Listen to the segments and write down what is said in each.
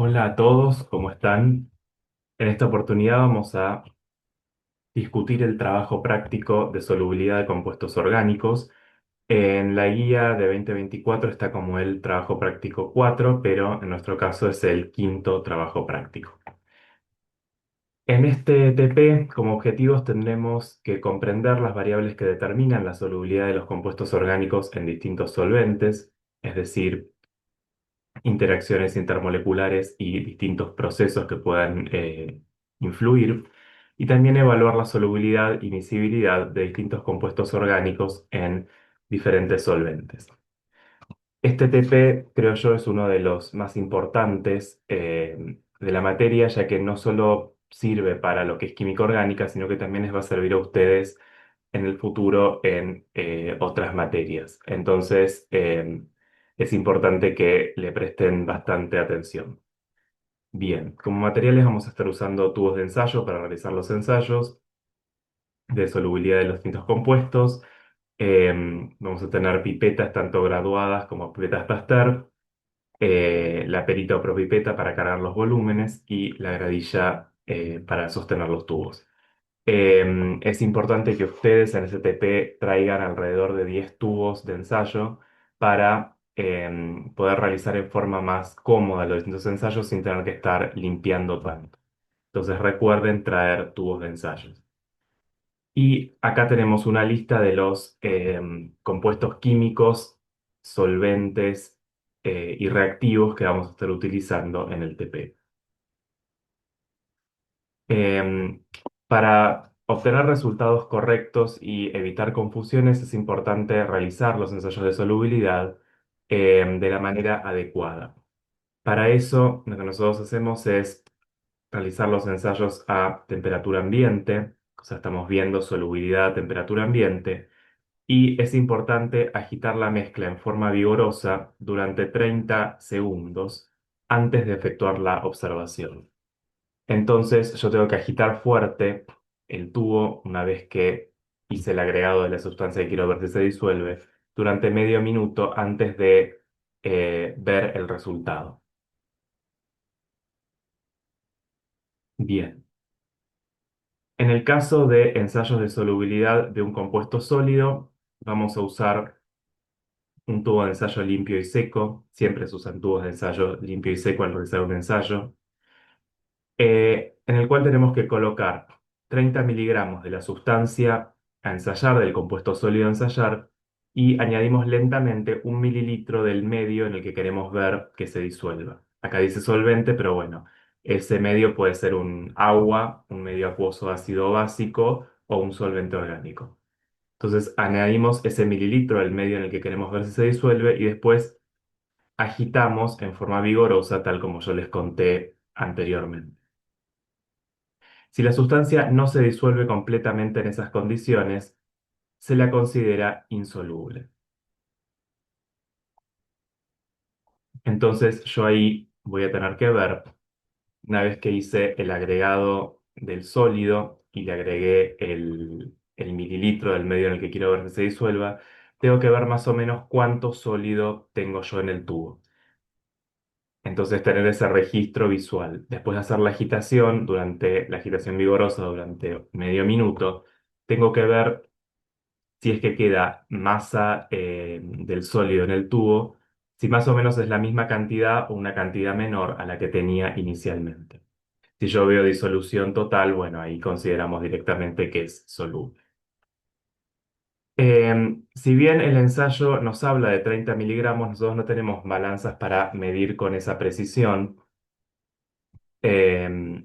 Hola a todos, ¿cómo están? En esta oportunidad vamos a discutir el trabajo práctico de solubilidad de compuestos orgánicos. En la guía de 2024 está como el trabajo práctico 4, pero en nuestro caso es el quinto trabajo práctico. En este TP, como objetivos, tendremos que comprender las variables que determinan la solubilidad de los compuestos orgánicos en distintos solventes, es decir, interacciones intermoleculares y distintos procesos que puedan influir, y también evaluar la solubilidad y miscibilidad de distintos compuestos orgánicos en diferentes solventes. Este TP, creo yo, es uno de los más importantes de la materia, ya que no solo sirve para lo que es química orgánica, sino que también les va a servir a ustedes en el futuro en otras materias. Entonces, es importante que le presten bastante atención. Bien, como materiales vamos a estar usando tubos de ensayo para realizar los ensayos de solubilidad de los distintos compuestos. Vamos a tener pipetas tanto graduadas como pipetas Pasteur, la perita o propipeta para cargar los volúmenes y la gradilla para sostener los tubos. Es importante que ustedes en STP traigan alrededor de 10 tubos de ensayo para poder realizar en forma más cómoda los distintos ensayos sin tener que estar limpiando tanto. Entonces recuerden traer tubos de ensayo. Y acá tenemos una lista de los compuestos químicos, solventes y reactivos que vamos a estar utilizando en el TP. Em, para obtener resultados correctos y evitar confusiones es importante realizar los ensayos de solubilidad de la manera adecuada. Para eso, lo que nosotros hacemos es realizar los ensayos a temperatura ambiente, o sea, estamos viendo solubilidad a temperatura ambiente, y es importante agitar la mezcla en forma vigorosa durante 30 segundos antes de efectuar la observación. Entonces yo tengo que agitar fuerte el tubo una vez que hice el agregado de la sustancia que quiero ver si se disuelve durante medio minuto antes de ver el resultado. Bien. En el caso de ensayos de solubilidad de un compuesto sólido, vamos a usar un tubo de ensayo limpio y seco. Siempre se usan tubos de ensayo limpio y seco al realizar un ensayo. En el cual tenemos que colocar 30 miligramos de la sustancia a ensayar, del compuesto sólido a ensayar, y añadimos lentamente 1 mililitro del medio en el que queremos ver que se disuelva. Acá dice solvente, pero bueno, ese medio puede ser un agua, un medio acuoso ácido básico o un solvente orgánico. Entonces añadimos ese mililitro del medio en el que queremos ver si se disuelve y después agitamos en forma vigorosa, tal como yo les conté anteriormente. Si la sustancia no se disuelve completamente en esas condiciones, se la considera insoluble. Entonces yo ahí voy a tener que ver, una vez que hice el agregado del sólido y le agregué el mililitro del medio en el que quiero ver que se disuelva, tengo que ver más o menos cuánto sólido tengo yo en el tubo. Entonces tener ese registro visual. Después de hacer la agitación, durante la agitación vigorosa durante medio minuto, tengo que ver si es que queda masa del sólido en el tubo, si más o menos es la misma cantidad o una cantidad menor a la que tenía inicialmente. Si yo veo disolución total, bueno, ahí consideramos directamente que es soluble. Si bien el ensayo nos habla de 30 miligramos, nosotros no tenemos balanzas para medir con esa precisión, eh,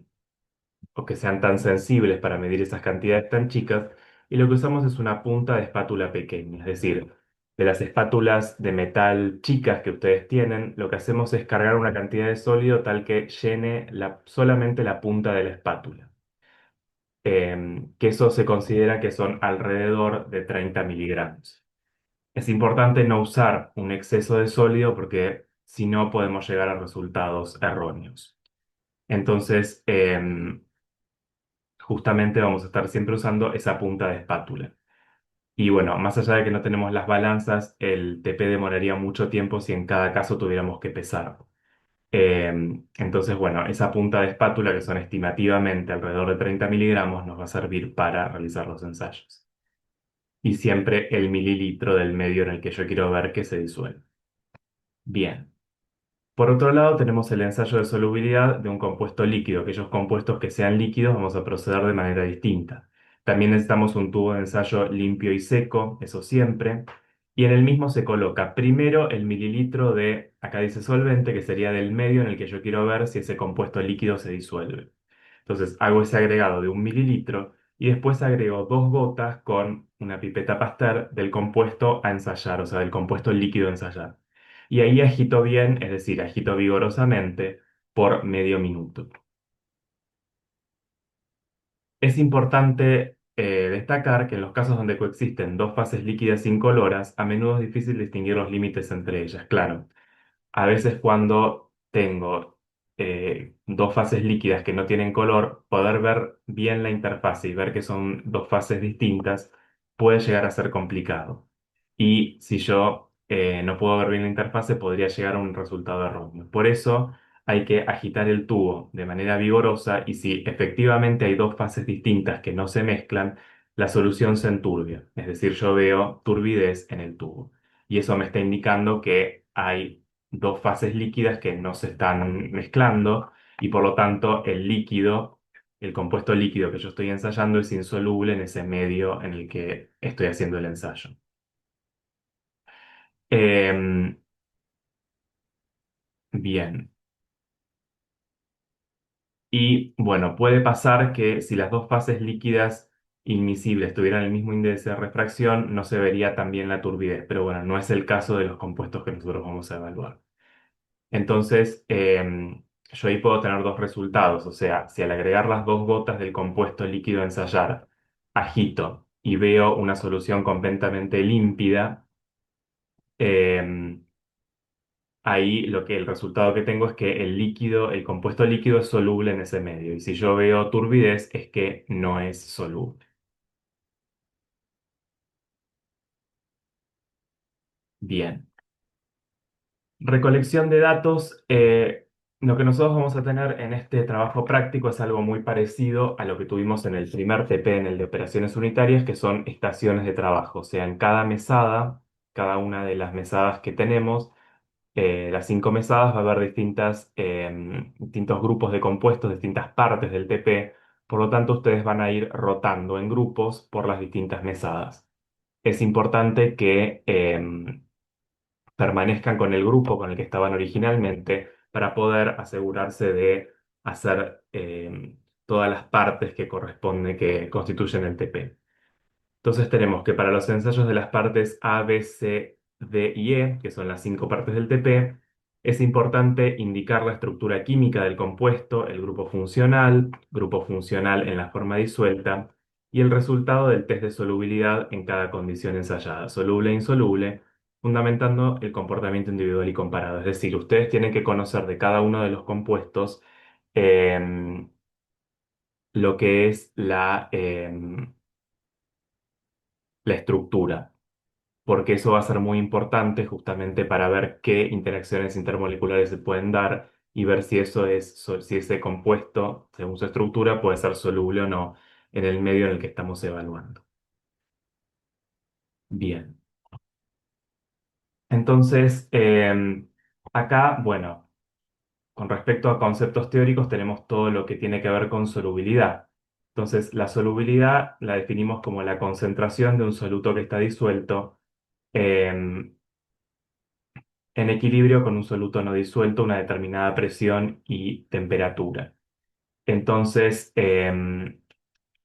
o que sean tan sensibles para medir esas cantidades tan chicas, y lo que usamos es una punta de espátula pequeña, es decir, de las espátulas de metal chicas que ustedes tienen, lo que hacemos es cargar una cantidad de sólido tal que llene solamente la punta de la espátula. Que eso se considera que son alrededor de 30 miligramos. Es importante no usar un exceso de sólido porque si no podemos llegar a resultados erróneos. Entonces, justamente vamos a estar siempre usando esa punta de espátula. Y bueno, más allá de que no tenemos las balanzas, el TP demoraría mucho tiempo si en cada caso tuviéramos que pesar. Entonces, bueno, esa punta de espátula, que son estimativamente alrededor de 30 miligramos, nos va a servir para realizar los ensayos. Y siempre el mililitro del medio en el que yo quiero ver que se disuelve. Bien. Por otro lado, tenemos el ensayo de solubilidad de un compuesto líquido. Aquellos compuestos que sean líquidos vamos a proceder de manera distinta. También necesitamos un tubo de ensayo limpio y seco, eso siempre. Y en el mismo se coloca primero el mililitro de, acá dice solvente, que sería del medio en el que yo quiero ver si ese compuesto líquido se disuelve. Entonces hago ese agregado de 1 mililitro y después agrego 2 gotas con una pipeta Pasteur del compuesto a ensayar, o sea, del compuesto líquido a ensayar. Y ahí agito bien, es decir, agito vigorosamente por medio minuto. Es importante destacar que en los casos donde coexisten dos fases líquidas incoloras, a menudo es difícil distinguir los límites entre ellas. Claro, a veces cuando tengo dos fases líquidas que no tienen color, poder ver bien la interfase y ver que son dos fases distintas puede llegar a ser complicado. Y si yo no puedo ver bien la interfase, podría llegar a un resultado erróneo. Por eso hay que agitar el tubo de manera vigorosa y si efectivamente hay dos fases distintas que no se mezclan, la solución se enturbia. Es decir, yo veo turbidez en el tubo. Y eso me está indicando que hay dos fases líquidas que no se están mezclando y por lo tanto el líquido, el compuesto líquido que yo estoy ensayando es insoluble en ese medio en el que estoy haciendo el ensayo. Em, bien. Y bueno, puede pasar que si las dos fases líquidas inmisibles tuvieran el mismo índice de refracción, no se vería también la turbidez, pero bueno, no es el caso de los compuestos que nosotros vamos a evaluar. Entonces, yo ahí puedo tener dos resultados, o sea, si al agregar las 2 gotas del compuesto líquido a ensayar, agito y veo una solución completamente límpida, em, ahí el resultado que tengo es que el líquido, el compuesto líquido es soluble en ese medio, y si yo veo turbidez es que no es soluble. Bien. Recolección de datos. Lo que nosotros vamos a tener en este trabajo práctico es algo muy parecido a lo que tuvimos en el primer TP, en el de operaciones unitarias, que son estaciones de trabajo. O sea, en cada mesada, cada una de las mesadas que tenemos, las 5 mesadas, va a haber distintos grupos de compuestos, distintas partes del TP. Por lo tanto, ustedes van a ir rotando en grupos por las distintas mesadas. Es importante que permanezcan con el grupo con el que estaban originalmente para poder asegurarse de hacer todas las partes que corresponden, que constituyen el TP. Entonces tenemos que para los ensayos de las partes A, B, C, D y E, que son las 5 partes del TP, es importante indicar la estructura química del compuesto, el grupo funcional en la forma disuelta y el resultado del test de solubilidad en cada condición ensayada, soluble e insoluble, fundamentando el comportamiento individual y comparado. Es decir, ustedes tienen que conocer de cada uno de los compuestos em, lo que es la estructura, porque eso va a ser muy importante justamente para ver qué interacciones intermoleculares se pueden dar y ver si si ese compuesto, según su estructura, puede ser soluble o no en el medio en el que estamos evaluando. Bien. Entonces, acá, bueno, con respecto a conceptos teóricos, tenemos todo lo que tiene que ver con solubilidad. Entonces, la solubilidad la definimos como la concentración de un soluto que está disuelto em, en equilibrio con un soluto no disuelto a una determinada presión y temperatura. Entonces,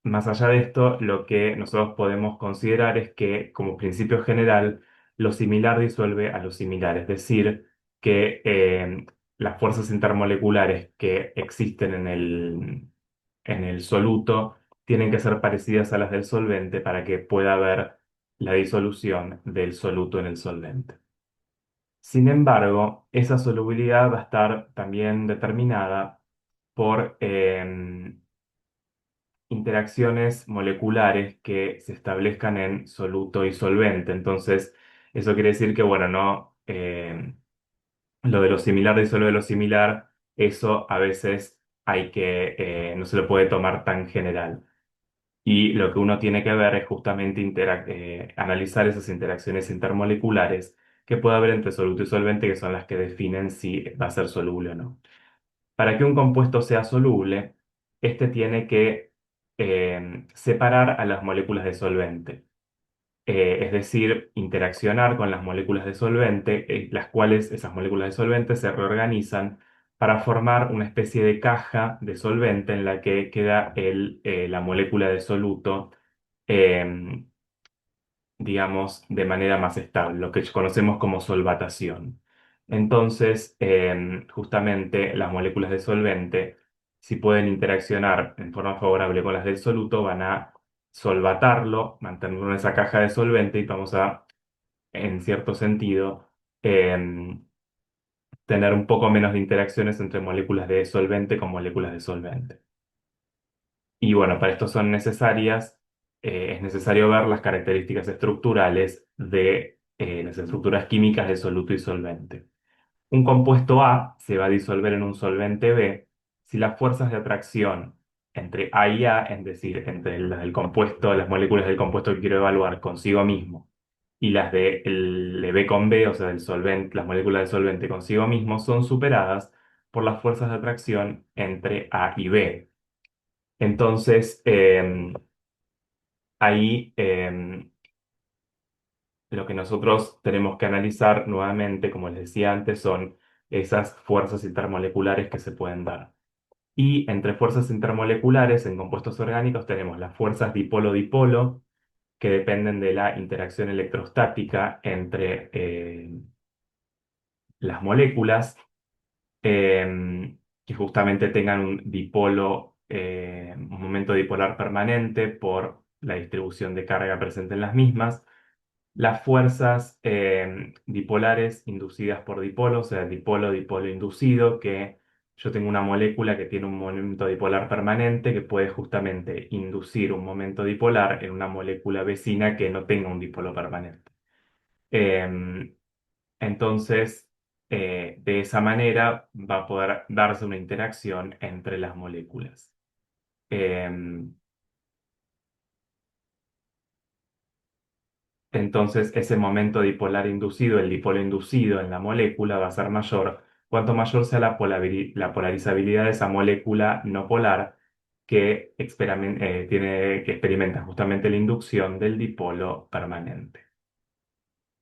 más allá de esto, lo que nosotros podemos considerar es que, como principio general, lo similar disuelve a lo similar, es decir, que las fuerzas intermoleculares que existen en el soluto tienen que ser parecidas a las del solvente para que pueda haber la disolución del soluto en el solvente. Sin embargo, esa solubilidad va a estar también determinada por interacciones moleculares que se establezcan en soluto y solvente. Entonces, eso quiere decir que, bueno, no, Lo de lo similar disuelve lo similar, eso a veces no se lo puede tomar tan general. Y lo que uno tiene que ver es justamente analizar esas interacciones intermoleculares que puede haber entre soluto y solvente, que son las que definen si va a ser soluble o no. Para que un compuesto sea soluble, este tiene que separar a las moléculas de solvente, es decir, interaccionar con las moléculas de solvente, las cuales esas moléculas de solvente se reorganizan para formar una especie de caja de solvente en la que queda la molécula de soluto, em, digamos, de manera más estable, lo que conocemos como solvatación. Entonces, justamente las moléculas de solvente, si pueden interaccionar en forma favorable con las del soluto, van a solvatarlo, mantenerlo en esa caja de solvente y vamos a, en cierto sentido, em, tener un poco menos de interacciones entre moléculas de solvente con moléculas de solvente. Y bueno, para esto es necesario ver las características estructurales de las estructuras químicas de soluto y solvente. Un compuesto A se va a disolver en un solvente B si las fuerzas de atracción entre A y A, es decir, entre las del compuesto, las moléculas del compuesto que quiero evaluar consigo mismo, y las de B con B, o sea, del solvente, las moléculas del solvente consigo mismo, son superadas por las fuerzas de atracción entre A y B. Entonces, ahí lo que nosotros tenemos que analizar nuevamente, como les decía antes, son esas fuerzas intermoleculares que se pueden dar. Y entre fuerzas intermoleculares en compuestos orgánicos tenemos las fuerzas dipolo-dipolo, que dependen de la interacción electrostática entre las moléculas, que justamente tengan un momento dipolar permanente por la distribución de carga presente en las mismas. Las fuerzas dipolares inducidas por dipolo, o sea, dipolo-dipolo inducido, que yo tengo una molécula que tiene un momento dipolar permanente que puede justamente inducir un momento dipolar en una molécula vecina que no tenga un dipolo permanente. Em, entonces, de esa manera va a poder darse una interacción entre las moléculas. Em, Entonces, ese momento dipolar inducido, el dipolo inducido en la molécula va a ser mayor cuanto mayor sea la polarizabilidad de esa molécula no polar que experimenta justamente la inducción del dipolo permanente.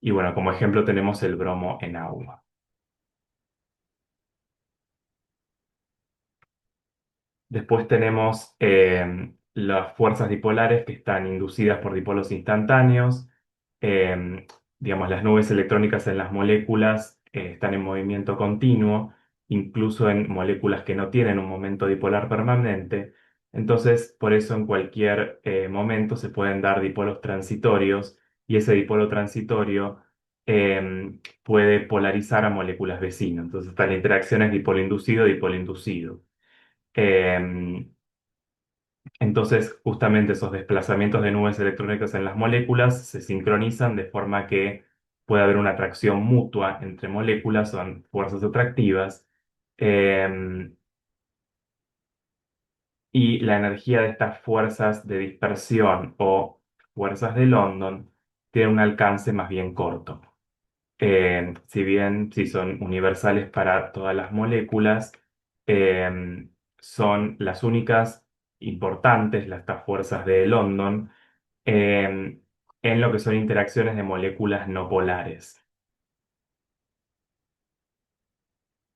Y bueno, como ejemplo tenemos el bromo en agua. Después tenemos las fuerzas dipolares que están inducidas por dipolos instantáneos. Eh, digamos, las nubes electrónicas en las moléculas están en movimiento continuo, incluso en moléculas que no tienen un momento dipolar permanente. Entonces, por eso en cualquier momento se pueden dar dipolos transitorios y ese dipolo transitorio puede polarizar a moléculas vecinas. Entonces, están interacciones dipolo inducido, dipolo inducido. Em, entonces, justamente esos desplazamientos de nubes electrónicas en las moléculas se sincronizan de forma que puede haber una atracción mutua entre moléculas, son fuerzas atractivas, em, y la energía de estas fuerzas de dispersión o fuerzas de London tiene un alcance más bien corto. Si bien sí son universales para todas las moléculas, son las únicas importantes, estas fuerzas de London, en lo que son interacciones de moléculas no polares.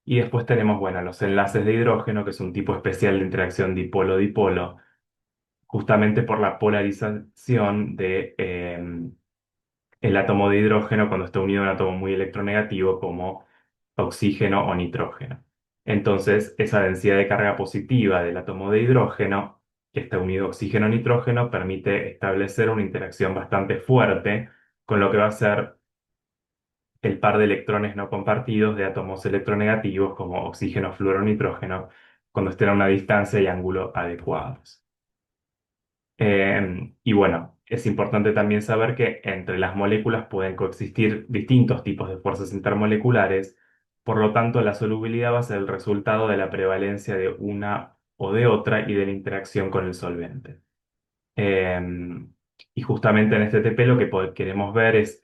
Y después tenemos, bueno, los enlaces de hidrógeno, que es un tipo especial de interacción dipolo-dipolo, justamente por la polarización el átomo de hidrógeno cuando está unido a un átomo muy electronegativo como oxígeno o nitrógeno. Entonces, esa densidad de carga positiva del átomo de hidrógeno, que está unido a oxígeno o nitrógeno, permite establecer una interacción bastante fuerte con lo que va a ser el par de electrones no compartidos de átomos electronegativos como oxígeno, fluoro, nitrógeno, cuando estén a una distancia y ángulo adecuados. Y bueno, es importante también saber que entre las moléculas pueden coexistir distintos tipos de fuerzas intermoleculares, Por lo tanto, la solubilidad va a ser el resultado de la prevalencia de una o de otra y de la interacción con el solvente. Eh, y justamente en este TP lo que queremos ver es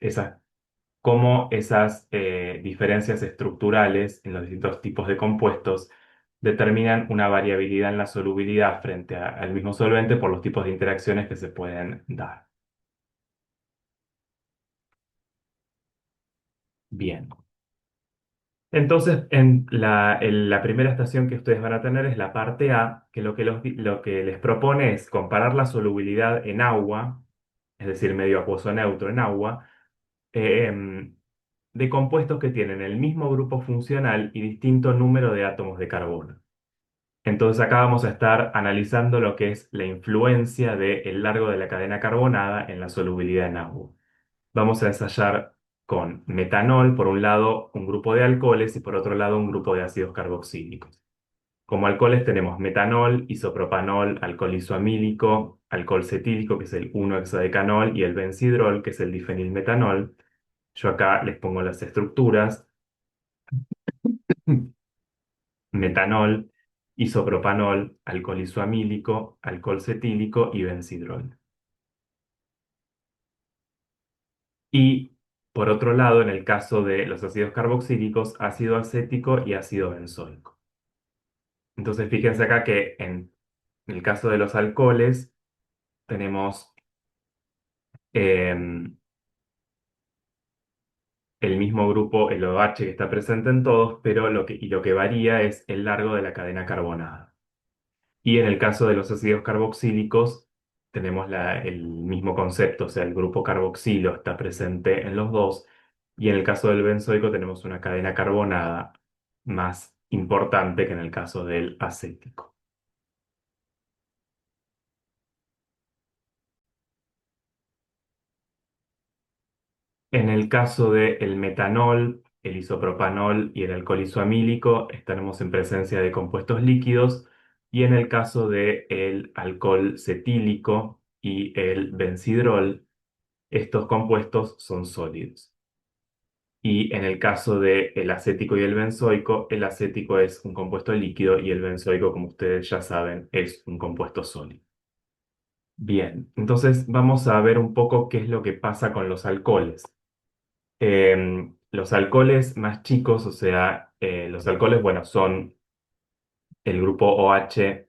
cómo esas diferencias estructurales en los distintos tipos de compuestos determinan una variabilidad en la solubilidad frente al mismo solvente por los tipos de interacciones que se pueden dar. Bien. Entonces, en la primera estación que ustedes van a tener es la parte A, que lo que les propone es comparar la solubilidad en agua, es decir, medio acuoso neutro en agua, em, de compuestos que tienen el mismo grupo funcional y distinto número de átomos de carbono. Entonces acá vamos a estar analizando lo que es la influencia del largo de la cadena carbonada en la solubilidad en agua. Vamos a ensayar con metanol, por un lado un grupo de alcoholes y por otro lado un grupo de ácidos carboxílicos. Como alcoholes tenemos metanol, isopropanol, alcohol isoamílico, alcohol cetílico, que es el 1-hexadecanol, y el benzidrol, que es el difenilmetanol. Yo acá les pongo las estructuras: metanol, isopropanol, alcohol isoamílico, alcohol cetílico y benzidrol. Y por otro lado, en el caso de los ácidos carboxílicos, ácido acético y ácido benzoico. Entonces, fíjense acá que en el caso de los alcoholes tenemos em, el mismo grupo, el OH, que está presente en todos, pero lo que varía es el largo de la cadena carbonada. Y en el caso de los ácidos carboxílicos, tenemos el mismo concepto, o sea, el grupo carboxilo está presente en los dos, y en el caso del benzoico tenemos una cadena carbonada más importante que en el caso del acético. En el caso del metanol, el isopropanol y el alcohol isoamílico, estaremos en presencia de compuestos líquidos, y en el caso del alcohol cetílico y el benzidrol, estos compuestos son sólidos. Y en el caso del acético y el benzoico, el acético es un compuesto líquido y el benzoico, como ustedes ya saben, es un compuesto sólido. Bien, entonces vamos a ver un poco qué es lo que pasa con los alcoholes. Los alcoholes más chicos, o sea, los alcoholes, bueno, son el grupo OH,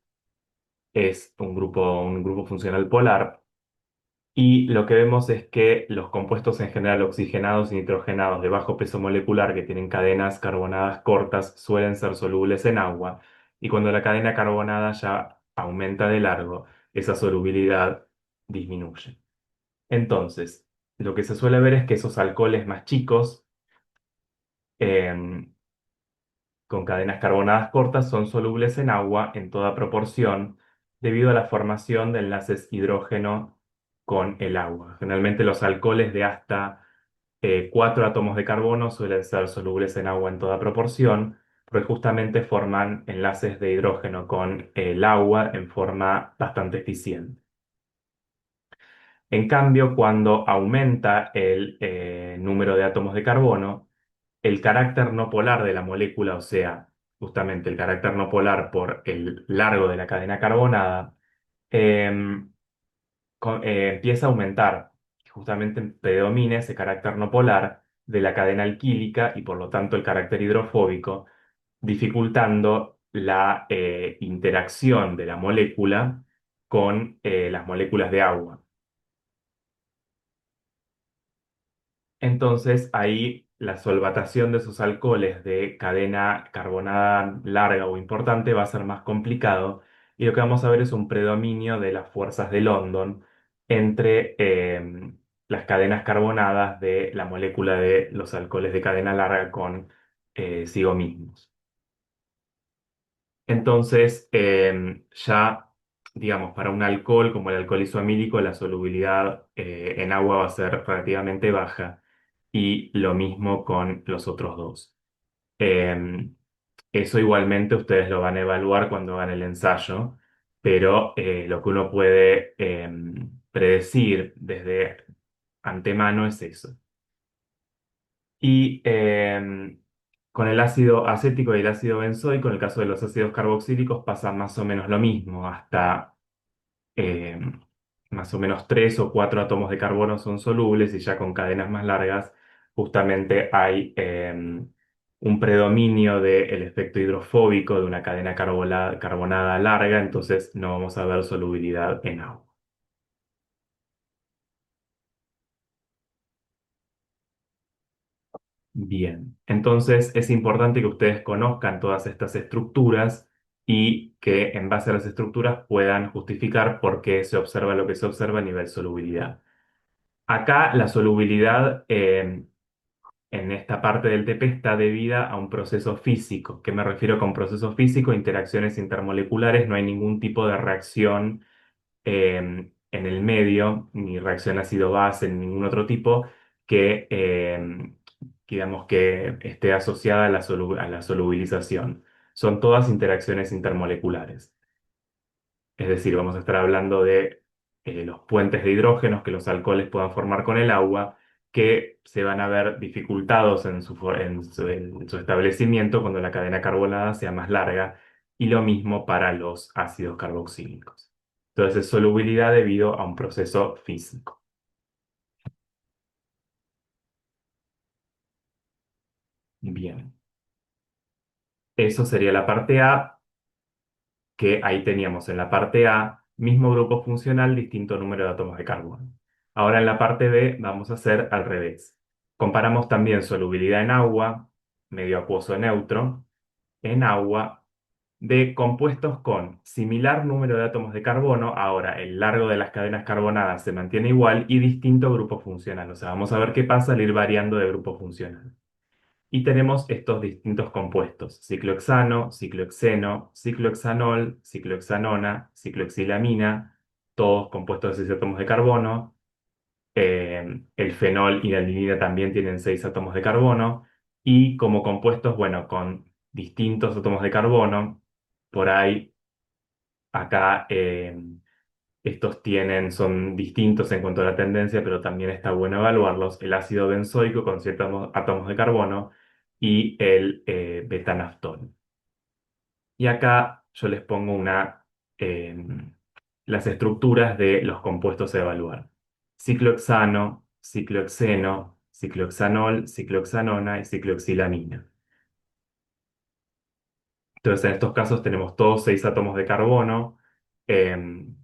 es un grupo funcional polar. Y lo que vemos es que los compuestos en general oxigenados y nitrogenados de bajo peso molecular que tienen cadenas carbonadas cortas suelen ser solubles en agua, y cuando la cadena carbonada ya aumenta de largo, esa solubilidad disminuye. Entonces, lo que se suele ver es que esos alcoholes más chicos, em, con cadenas carbonadas cortas, son solubles en agua en toda proporción debido a la formación de enlaces hidrógeno con el agua. Generalmente los alcoholes de hasta 4 átomos de carbono suelen ser solubles en agua en toda proporción, porque justamente forman enlaces de hidrógeno con el agua en forma bastante eficiente. En cambio, cuando aumenta el número de átomos de carbono, el carácter no polar de la molécula, o sea, justamente el carácter no polar por el largo de la cadena carbonada, em, empieza a aumentar. Justamente predomina ese carácter no polar de la cadena alquílica y por lo tanto el carácter hidrofóbico, dificultando la interacción de la molécula con las moléculas de agua. Entonces ahí la solvatación de esos alcoholes de cadena carbonada larga o importante va a ser más complicado, y lo que vamos a ver es un predominio de las fuerzas de London entre las cadenas carbonadas de la molécula de los alcoholes de cadena larga con sigo mismos. Entonces, ya, digamos, para un alcohol como el alcohol isoamílico, la solubilidad en agua va a ser relativamente baja, y lo mismo con los otros dos. Em, Eso igualmente ustedes lo van a evaluar cuando hagan el ensayo, pero lo que uno puede predecir desde antemano es eso. Y Con el ácido acético y el ácido benzoico, en el caso de los ácidos carboxílicos, pasa más o menos lo mismo, hasta eh, más o menos 3 o 4 átomos de carbono son solubles y ya con cadenas más largas justamente hay un predominio del efecto hidrofóbico de una cadena carbonada larga, entonces no vamos a ver solubilidad en agua. Bien, entonces es importante que ustedes conozcan todas estas estructuras y que en base a las estructuras puedan justificar por qué se observa lo que se observa a nivel solubilidad. Acá la solubilidad en esta parte del TP está debida a un proceso físico. ¿Qué me refiero con proceso físico? Interacciones intermoleculares, no hay ningún tipo de reacción en el medio, ni reacción ácido-base, ni ningún otro tipo digamos, que esté asociada a a la solubilización. Son todas interacciones intermoleculares. Es decir, vamos a estar hablando de los puentes de hidrógenos que los alcoholes puedan formar con el agua, que se van a ver dificultados en su establecimiento cuando la cadena carbonada sea más larga, y lo mismo para los ácidos carboxílicos. Entonces, es solubilidad debido a un proceso físico. Bien, eso sería la parte A, que ahí teníamos en la parte A, mismo grupo funcional, distinto número de átomos de carbono. Ahora en la parte B vamos a hacer al revés. Comparamos también solubilidad en agua, medio acuoso neutro, en agua, de compuestos con similar número de átomos de carbono. Ahora el largo de las cadenas carbonadas se mantiene igual y distinto grupo funcional. O sea, vamos a ver qué pasa al ir variando de grupo funcional. Y tenemos estos distintos compuestos: ciclohexano, ciclohexeno, ciclohexanol, ciclohexanona, cicloxilamina, todos compuestos de 6 átomos de carbono. El fenol y la adenina también tienen 6 átomos de carbono. Y como compuestos, bueno, con distintos átomos de carbono, por ahí, acá, son distintos en cuanto a la tendencia, pero también está bueno evaluarlos: el ácido benzoico con 7 átomos de carbono y el betanaftol. Y acá yo les pongo las estructuras de los compuestos a evaluar: ciclohexano, ciclohexeno, ciclohexanol, ciclohexanona y cicloxilamina. Entonces, en estos casos tenemos todos 6 átomos de carbono,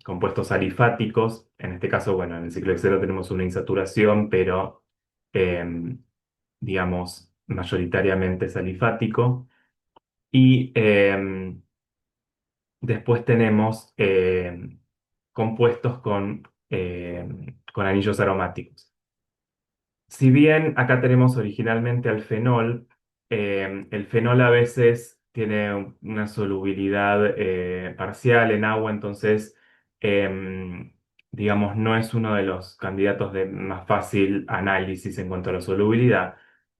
compuestos alifáticos. En este caso, bueno, en el ciclohexeno tenemos una insaturación, pero digamos, mayoritariamente es alifático. Y después tenemos compuestos con anillos aromáticos. Si bien acá tenemos originalmente al fenol, el fenol a veces tiene una solubilidad parcial en agua, entonces, digamos, no es uno de los candidatos de más fácil análisis en cuanto a la solubilidad.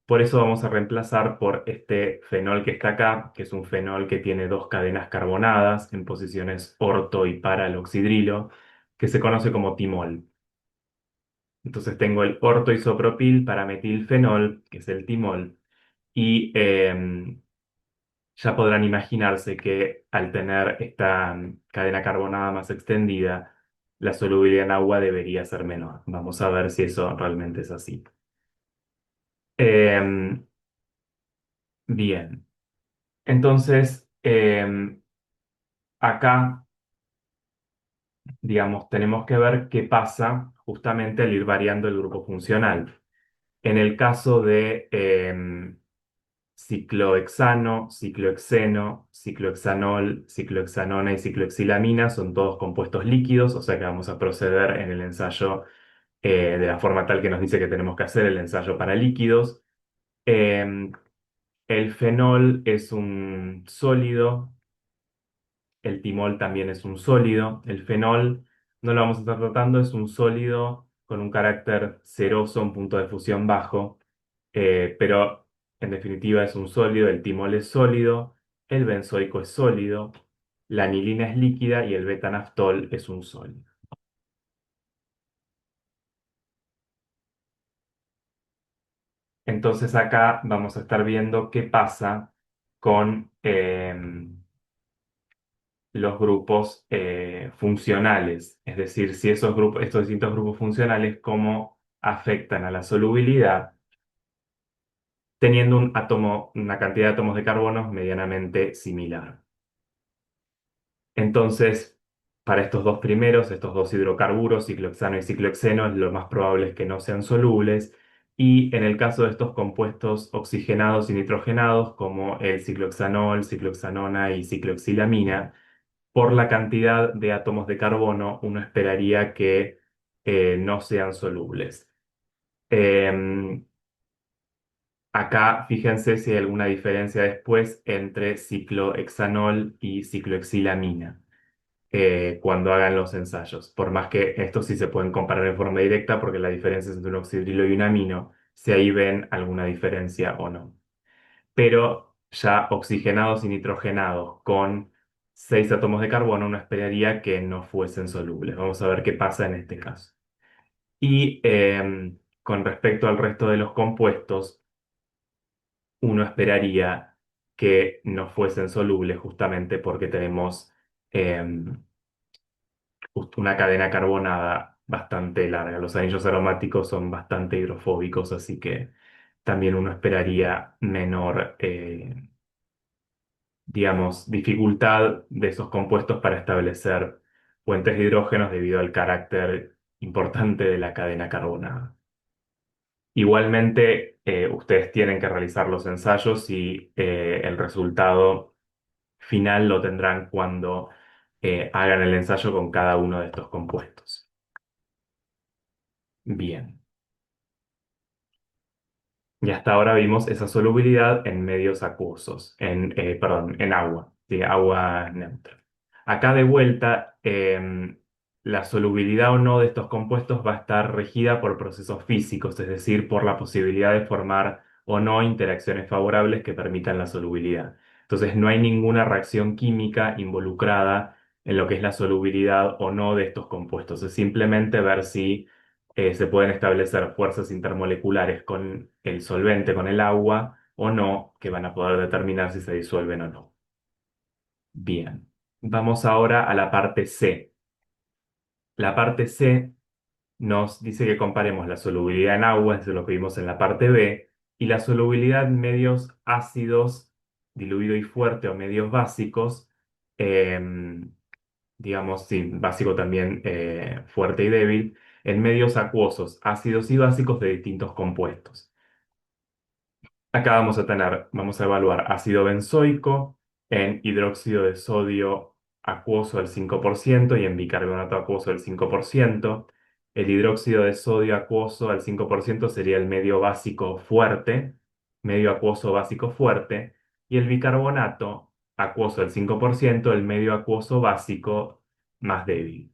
Por eso vamos a reemplazar por este fenol que está acá, que es un fenol que tiene dos cadenas carbonadas en posiciones orto y paraloxidrilo, que se conoce como timol. Entonces tengo el ortoisopropil para metilfenol, que es el timol, y ya podrán imaginarse que al tener esta cadena carbonada más extendida, la solubilidad en agua debería ser menor. Vamos a ver si eso realmente es así. Em, Bien, entonces acá, digamos, tenemos que ver qué pasa justamente al ir variando el grupo funcional. En el caso de ciclohexano, ciclohexeno, ciclohexanol, ciclohexanona y cicloxilamina son todos compuestos líquidos, o sea que vamos a proceder en el ensayo de la forma tal que nos dice que tenemos que hacer el ensayo para líquidos. Eh, el fenol es un sólido, el timol también es un sólido. El fenol no lo vamos a estar tratando, es un sólido con un carácter ceroso, un punto de fusión bajo, pero en definitiva es un sólido. El timol es sólido, el benzoico es sólido, la anilina es líquida y el betanaftol es un sólido. Entonces acá vamos a estar viendo qué pasa con los grupos funcionales, es decir, si esos grupos, estos distintos grupos funcionales, cómo afectan a la solubilidad teniendo un átomo, una cantidad de átomos de carbono medianamente similar. Entonces, para estos dos primeros, estos dos hidrocarburos, ciclohexano y ciclohexeno, lo más probable es que no sean solubles. Y en el caso de estos compuestos oxigenados y nitrogenados, como el ciclohexanol, ciclohexanona y cicloxilamina, por la cantidad de átomos de carbono, uno esperaría que no sean solubles. Em, Acá fíjense si hay alguna diferencia después entre ciclohexanol y cicloxilamina cuando hagan los ensayos. Por más que estos sí se pueden comparar en forma directa porque la diferencia es entre un oxidrilo y un amino, si ahí ven alguna diferencia o no. Pero ya oxigenados y nitrogenados con 6 átomos de carbono, uno esperaría que no fuesen solubles. Vamos a ver qué pasa en este caso. Y con respecto al resto de los compuestos, uno esperaría que no fuesen solubles justamente porque tenemos justo una cadena carbonada bastante larga. Los anillos aromáticos son bastante hidrofóbicos, así que también uno esperaría menor, digamos, dificultad de esos compuestos para establecer puentes de hidrógenos debido al carácter importante de la cadena carbonada. Igualmente, ustedes tienen que realizar los ensayos y el resultado final lo tendrán cuando hagan el ensayo con cada uno de estos compuestos. Bien. Y hasta ahora vimos esa solubilidad en medios acuosos, perdón, en agua, ¿sí? Agua neutra. Acá de vuelta, la solubilidad o no de estos compuestos va a estar regida por procesos físicos, es decir, por la posibilidad de formar o no interacciones favorables que permitan la solubilidad. Entonces, no hay ninguna reacción química involucrada en lo que es la solubilidad o no de estos compuestos. Es simplemente ver si se pueden establecer fuerzas intermoleculares con el solvente, con el agua o no, que van a poder determinar si se disuelven o no. Bien, vamos ahora a la parte C. La parte C nos dice que comparemos la solubilidad en agua, eso es lo que vimos en la parte B, y la solubilidad en medios ácidos, diluido y fuerte o medios básicos, em, digamos, sí, básico también fuerte y débil, en medios acuosos, ácidos y básicos de distintos compuestos. Acá vamos a evaluar ácido benzoico en hidróxido de sodio acuoso al 5% y en bicarbonato acuoso al 5%. El hidróxido de sodio acuoso al 5% sería el medio básico fuerte, medio acuoso básico fuerte, y el bicarbonato acuoso al 5%, el medio acuoso básico más débil.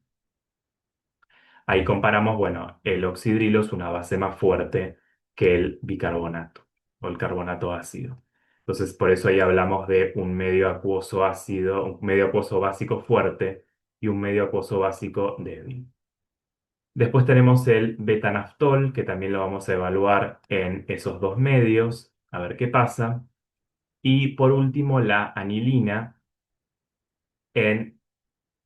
Ahí comparamos, bueno, el oxidrilo es una base más fuerte que el bicarbonato o el carbonato ácido. Entonces, por eso ahí hablamos de un medio acuoso ácido, un medio acuoso básico fuerte y un medio acuoso básico débil. Después tenemos el betanaftol, que también lo vamos a evaluar en esos dos medios, a ver qué pasa. Y por último, la anilina en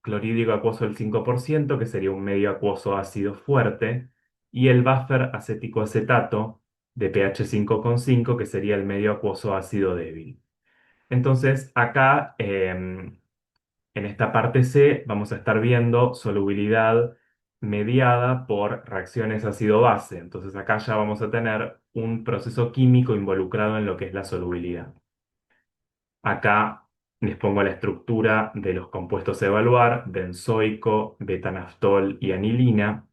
clorhídrico acuoso del 5%, que sería un medio acuoso ácido fuerte, y el buffer acético acetato de pH 5,5, que sería el medio acuoso ácido débil. Entonces, acá, en esta parte C, vamos a estar viendo solubilidad mediada por reacciones ácido-base. Entonces, acá ya vamos a tener un proceso químico involucrado en lo que es la solubilidad. Acá les pongo la estructura de los compuestos a evaluar: benzoico, betanaftol y anilina.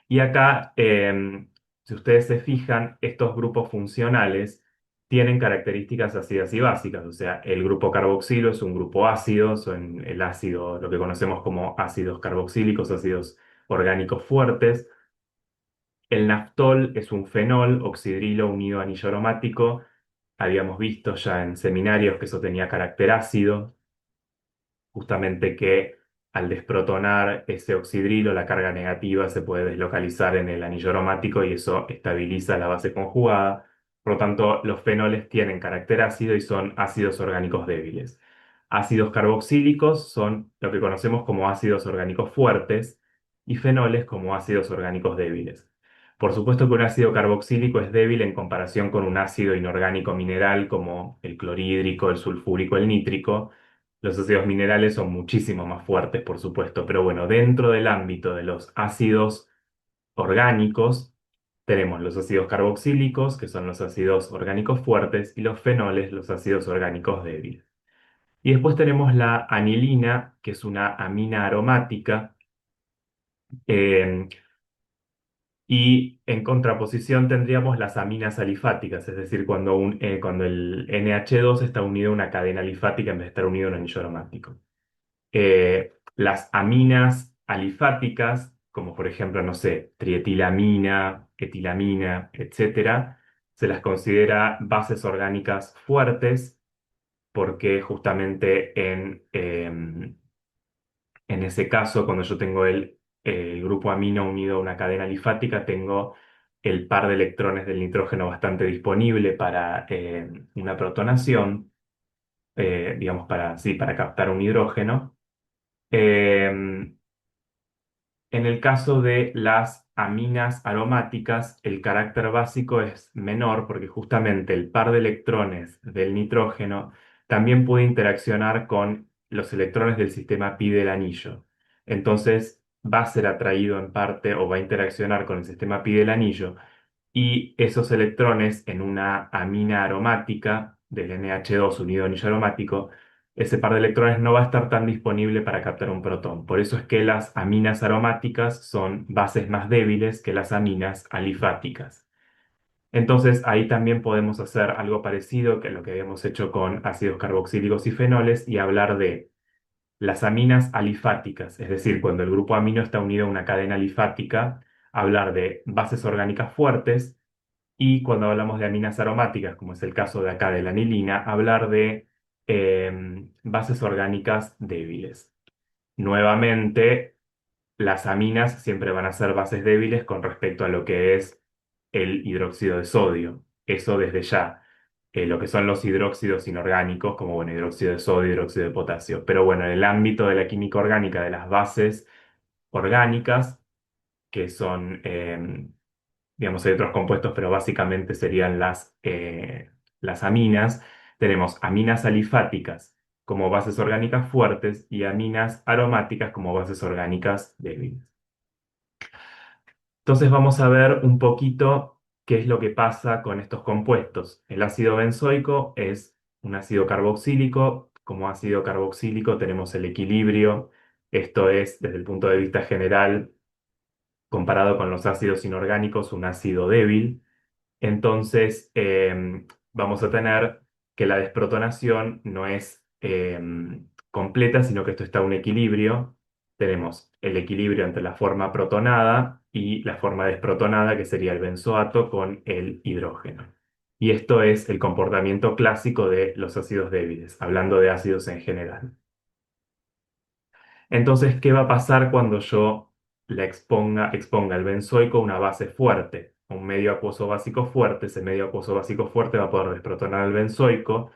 Y acá, si ustedes se fijan, estos grupos funcionales tienen características ácidas y básicas. O sea, el grupo carboxilo es un grupo ácido, son el ácido, lo que conocemos como ácidos carboxílicos, ácidos orgánicos fuertes. El naftol es un fenol, oxidrilo unido a anillo aromático. Habíamos visto ya en seminarios que eso tenía carácter ácido, justamente que al desprotonar ese oxidrilo, la carga negativa se puede deslocalizar en el anillo aromático y eso estabiliza la base conjugada. Por lo tanto, los fenoles tienen carácter ácido y son ácidos orgánicos débiles. Ácidos carboxílicos son lo que conocemos como ácidos orgánicos fuertes y fenoles como ácidos orgánicos débiles. Por supuesto que un ácido carboxílico es débil en comparación con un ácido inorgánico mineral como el clorhídrico, el sulfúrico, el nítrico. Los ácidos minerales son muchísimo más fuertes, por supuesto, pero bueno, dentro del ámbito de los ácidos orgánicos, tenemos los ácidos carboxílicos, que son los ácidos orgánicos fuertes, y los fenoles, los ácidos orgánicos débiles. Y después tenemos la anilina, que es una amina aromática, eh, y en contraposición tendríamos las aminas alifáticas, es decir, cuando el NH2 está unido a una cadena alifática en vez de estar unido a un anillo aromático. Las aminas alifáticas, como por ejemplo, no sé, trietilamina, etilamina, etcétera, se las considera bases orgánicas fuertes porque justamente en ese caso, cuando yo tengo el grupo amino unido a una cadena alifática, tengo el par de electrones del nitrógeno bastante disponible para una protonación, digamos, sí, para captar un hidrógeno. Em, en el caso de las aminas aromáticas, el carácter básico es menor porque justamente el par de electrones del nitrógeno también puede interaccionar con los electrones del sistema pi del anillo. Entonces va a ser atraído en parte o va a interaccionar con el sistema pi del anillo y esos electrones en una amina aromática del NH2 unido a anillo aromático, ese par de electrones no va a estar tan disponible para captar un protón. Por eso es que las aminas aromáticas son bases más débiles que las aminas alifáticas. Entonces ahí también podemos hacer algo parecido que lo que habíamos hecho con ácidos carboxílicos y fenoles y hablar de las aminas alifáticas, es decir, cuando el grupo amino está unido a una cadena alifática, hablar de bases orgánicas fuertes y cuando hablamos de aminas aromáticas, como es el caso de acá de la anilina, hablar de bases orgánicas débiles. Nuevamente, las aminas siempre van a ser bases débiles con respecto a lo que es el hidróxido de sodio. Eso desde ya. Lo que son los hidróxidos inorgánicos, como bueno, hidróxido de sodio, hidróxido de potasio. Pero bueno, en el ámbito de la química orgánica, de las bases orgánicas, que son digamos, hay otros compuestos, pero básicamente serían las aminas. Tenemos aminas alifáticas como bases orgánicas fuertes y aminas aromáticas como bases orgánicas débiles. Entonces vamos a ver un poquito qué es lo que pasa con estos compuestos. El ácido benzoico es un ácido carboxílico. Como ácido carboxílico tenemos el equilibrio. Esto es, desde el punto de vista general, comparado con los ácidos inorgánicos, un ácido débil. Entonces, vamos a tener que la desprotonación no es completa, sino que esto está a un equilibrio. Tenemos el equilibrio entre la forma protonada y la forma desprotonada, que sería el benzoato con el hidrógeno. Y esto es el comportamiento clásico de los ácidos débiles, hablando de ácidos en general. Entonces, ¿qué va a pasar cuando yo exponga el benzoico a una base fuerte, a un medio acuoso básico fuerte? Ese medio acuoso básico fuerte va a poder desprotonar el benzoico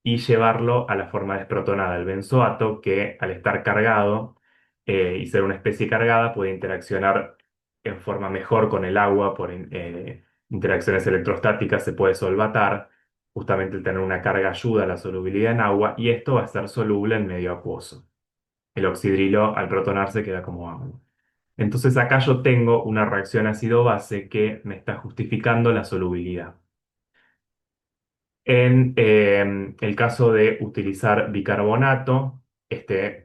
y llevarlo a la forma desprotonada, el benzoato, que al estar cargado y ser una especie cargada puede interaccionar en forma mejor con el agua por interacciones electrostáticas, se puede solvatar. Justamente el tener una carga ayuda a la solubilidad en agua y esto va a estar soluble en medio acuoso. El oxidrilo al protonarse queda como agua. Entonces acá yo tengo una reacción ácido-base que me está justificando la solubilidad. En el caso de utilizar bicarbonato,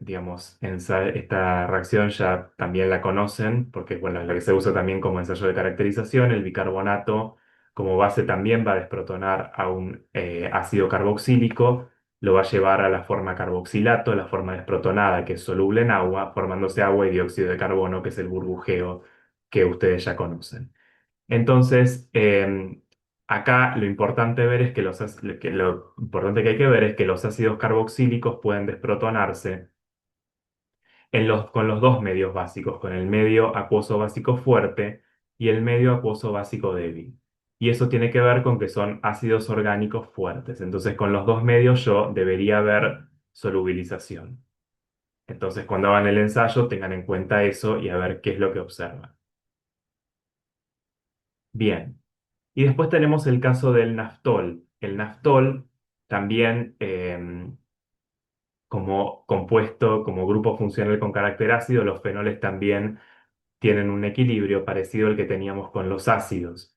digamos, esta reacción ya también la conocen, porque bueno, es la que se usa también como ensayo de caracterización. El bicarbonato como base también va a desprotonar a un ácido carboxílico, lo va a llevar a la forma carboxilato, la forma desprotonada, que es soluble en agua, formándose agua y dióxido de carbono, que es el burbujeo que ustedes ya conocen. Entonces, acá lo importante ver es que lo importante que hay que ver es que los ácidos carboxílicos pueden desprotonarse con los dos medios básicos, con el medio acuoso básico fuerte y el medio acuoso básico débil. Y eso tiene que ver con que son ácidos orgánicos fuertes. Entonces, con los dos medios yo debería ver solubilización. Entonces, cuando hagan el ensayo, tengan en cuenta eso y a ver qué es lo que observan. Bien. Y después tenemos el caso del naftol. El naftol también, como compuesto, como grupo funcional con carácter ácido, los fenoles también tienen un equilibrio parecido al que teníamos con los ácidos,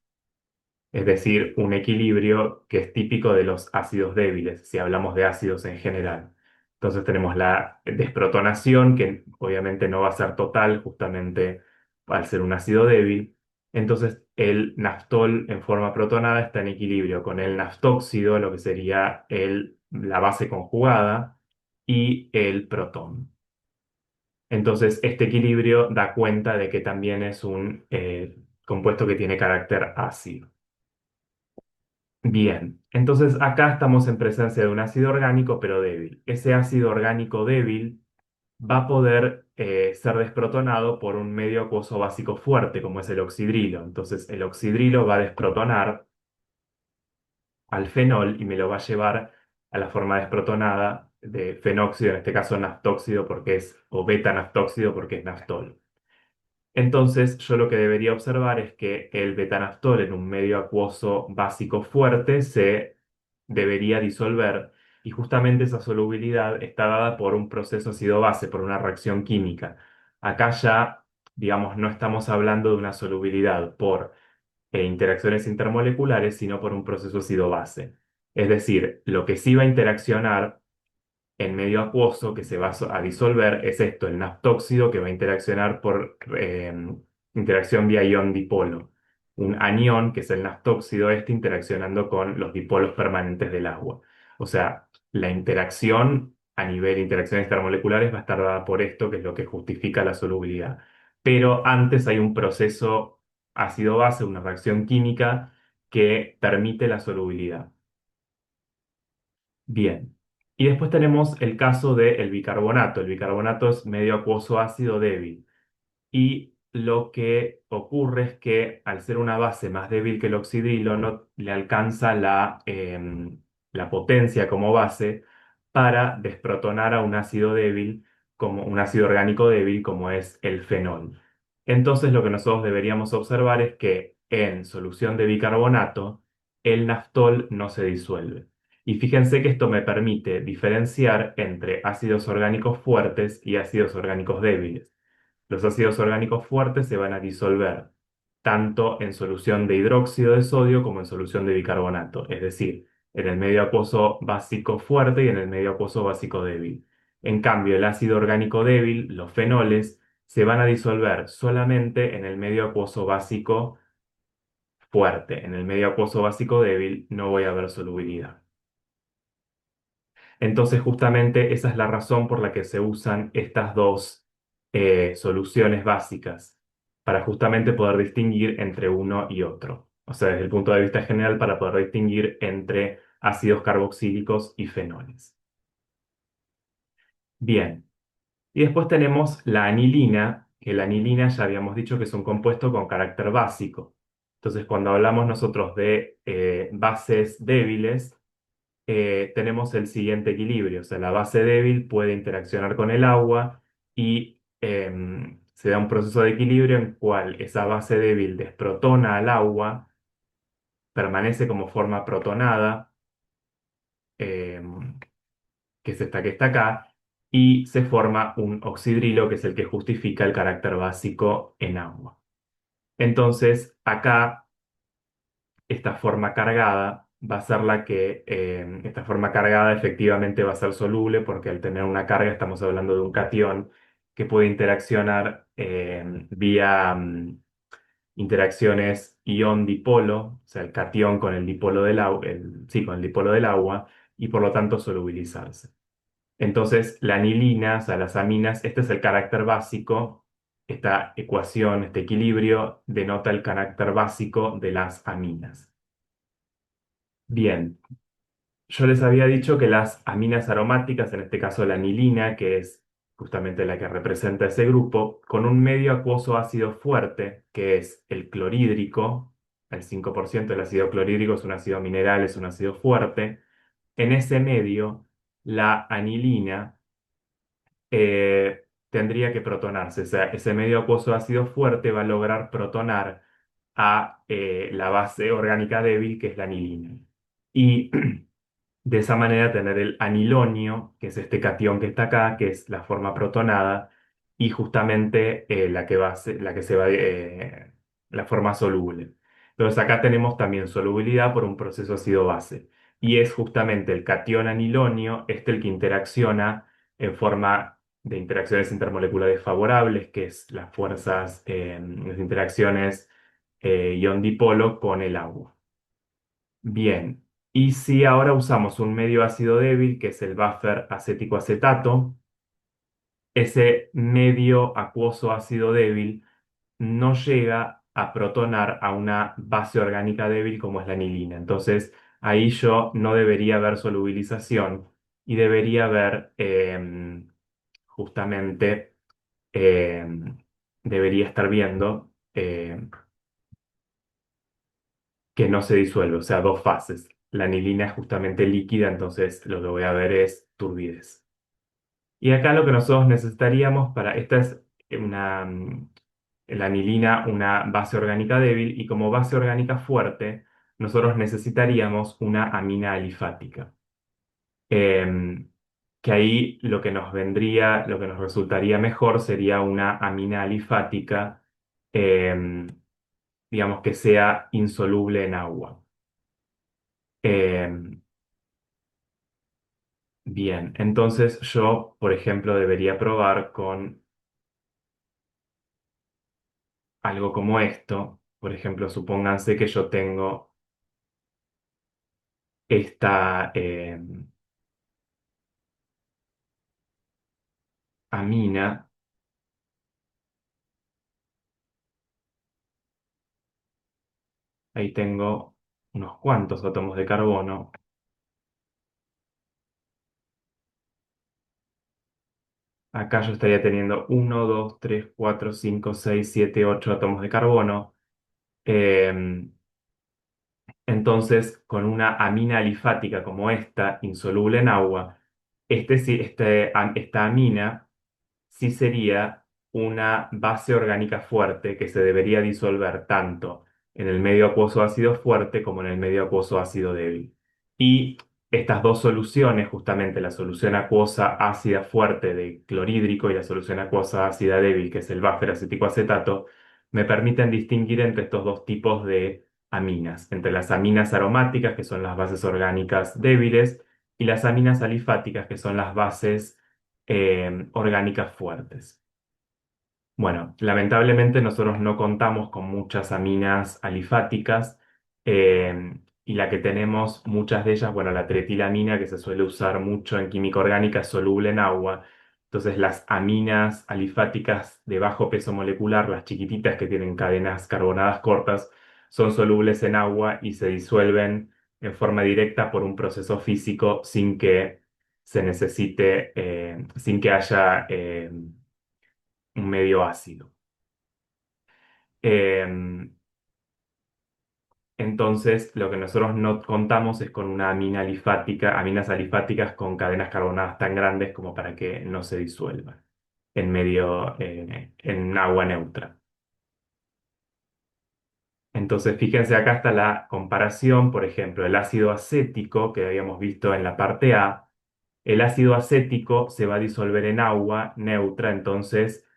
es decir, un equilibrio que es típico de los ácidos débiles, si hablamos de ácidos en general. Entonces tenemos la desprotonación, que obviamente no va a ser total, justamente al ser un ácido débil. Entonces el naftol en forma protonada está en equilibrio con el naftóxido, lo que sería la base conjugada, y el protón. Entonces, este equilibrio da cuenta de que también es un compuesto que tiene carácter ácido. Bien, entonces acá estamos en presencia de un ácido orgánico, pero débil. Ese ácido orgánico débil va a poder ser desprotonado por un medio acuoso básico fuerte, como es el oxidrilo. Entonces, el oxidrilo va a desprotonar al fenol y me lo va a llevar a la forma desprotonada de fenóxido, en este caso naftóxido porque o beta-naftóxido porque es naftol. Entonces, yo lo que debería observar es que el betanaftol en un medio acuoso básico fuerte se debería disolver y justamente esa solubilidad está dada por un proceso ácido-base, por una reacción química. Acá ya, digamos, no estamos hablando de una solubilidad por interacciones intermoleculares, sino por un proceso ácido-base. Es decir, lo que sí va a interaccionar en medio acuoso que se va a disolver es esto, el naftóxido que va a interaccionar por interacción vía ion dipolo. Un anión, que es el naftóxido este, interaccionando con los dipolos permanentes del agua. O sea, la interacción a nivel de interacciones termoleculares va a estar dada por esto, que es lo que justifica la solubilidad. Pero antes hay un proceso ácido-base, una reacción química que permite la solubilidad. Bien. Y después tenemos el caso del bicarbonato. El bicarbonato es medio acuoso ácido débil. Y lo que ocurre es que al ser una base más débil que el oxidrilo, no le alcanza la potencia como base para desprotonar a un ácido débil, como un ácido orgánico débil como es el fenol. Entonces lo que nosotros deberíamos observar es que en solución de bicarbonato, el naftol no se disuelve. Y fíjense que esto me permite diferenciar entre ácidos orgánicos fuertes y ácidos orgánicos débiles. Los ácidos orgánicos fuertes se van a disolver tanto en solución de hidróxido de sodio como en solución de bicarbonato, es decir, en el medio acuoso básico fuerte y en el medio acuoso básico débil. En cambio, el ácido orgánico débil, los fenoles, se van a disolver solamente en el medio acuoso básico fuerte. En el medio acuoso básico débil no voy a ver solubilidad. Entonces, justamente esa es la razón por la que se usan estas dos soluciones básicas, para justamente poder distinguir entre uno y otro. O sea, desde el punto de vista general, para poder distinguir entre ácidos carboxílicos y fenoles. Bien, y después tenemos la anilina, que la anilina ya habíamos dicho que es un compuesto con carácter básico. Entonces, cuando hablamos nosotros de bases débiles, tenemos el siguiente equilibrio, o sea, la base débil puede interaccionar con el agua y se da un proceso de equilibrio en cual esa base débil desprotona al agua, permanece como forma protonada, em, que es esta que está acá, y se forma un oxidrilo, que es el que justifica el carácter básico en agua. Entonces, acá esta forma cargada va a ser esta forma cargada efectivamente va a ser soluble porque al tener una carga estamos hablando de un catión que puede interaccionar vía interacciones ion-dipolo, o sea, el catión con el dipolo del agua, sí, con el dipolo del agua, y por lo tanto solubilizarse. Entonces, la anilina, o sea, las aminas, este es el carácter básico, esta ecuación, este equilibrio, denota el carácter básico de las aminas. Bien, yo les había dicho que las aminas aromáticas, en este caso la anilina, que es justamente la que representa ese grupo, con un medio acuoso ácido fuerte, que es el clorhídrico. El 5% del ácido clorhídrico es un ácido mineral, es un ácido fuerte. En ese medio, la anilina tendría que protonarse. O sea, ese medio acuoso ácido fuerte va a lograr protonar a la base orgánica débil, que es la anilina. Y de esa manera tener el anilonio, que es este catión que está acá, que es la forma protonada, y justamente la que se va, la forma soluble. Entonces acá tenemos también solubilidad por un proceso ácido-base. Y es justamente el catión anilonio, este el que interacciona en forma de interacciones intermoleculares favorables, que es las fuerzas, las interacciones ion-dipolo con el agua. Bien, y si ahora usamos un medio ácido débil, que es el buffer acético acetato, ese medio acuoso ácido débil no llega a protonar a una base orgánica débil como es la anilina. Entonces, ahí yo no debería haber solubilización y debería haber justamente, debería estar viendo que no se disuelve, o sea, dos fases. La anilina es justamente líquida, entonces lo que voy a ver es turbidez. Y acá lo que nosotros necesitaríamos esta es la anilina, una base orgánica débil, y como base orgánica fuerte, nosotros necesitaríamos una amina alifática. Em, que ahí lo que nos vendría, lo que nos resultaría mejor sería una amina alifática, em, digamos que sea insoluble en agua. Em, Bien, entonces yo, por ejemplo, debería probar con algo como esto. Por ejemplo, supónganse que yo tengo esta amina, ahí tengo unos cuantos átomos de carbono. Acá yo estaría teniendo uno, 2, 3, 4, 5, 6, 7, 8 átomos de carbono. Em, Entonces, con una amina alifática como esta, insoluble en agua, esta amina sí sería una base orgánica fuerte que se debería disolver tanto en el medio acuoso ácido fuerte como en el medio acuoso ácido débil. Y estas dos soluciones, justamente la solución acuosa ácida fuerte de clorhídrico y la solución acuosa ácida débil, que es el buffer acético acetato, me permiten distinguir entre estos dos tipos de aminas, entre las aminas aromáticas, que son las bases orgánicas débiles, y las aminas alifáticas, que son las bases orgánicas fuertes. Bueno, lamentablemente nosotros no contamos con muchas aminas alifáticas, y la que tenemos, muchas de ellas, bueno, la tretilamina que se suele usar mucho en química orgánica es soluble en agua. Entonces las aminas alifáticas de bajo peso molecular, las chiquititas que tienen cadenas carbonadas cortas, son solubles en agua y se disuelven en forma directa por un proceso físico sin que se necesite, sin que haya un medio ácido. Em, entonces, lo que nosotros no contamos es con una amina alifática, aminas alifáticas con cadenas carbonadas tan grandes como para que no se disuelvan en agua neutra. Entonces, fíjense, acá está la comparación, por ejemplo, el ácido acético que habíamos visto en la parte A. El ácido acético se va a disolver en agua neutra, entonces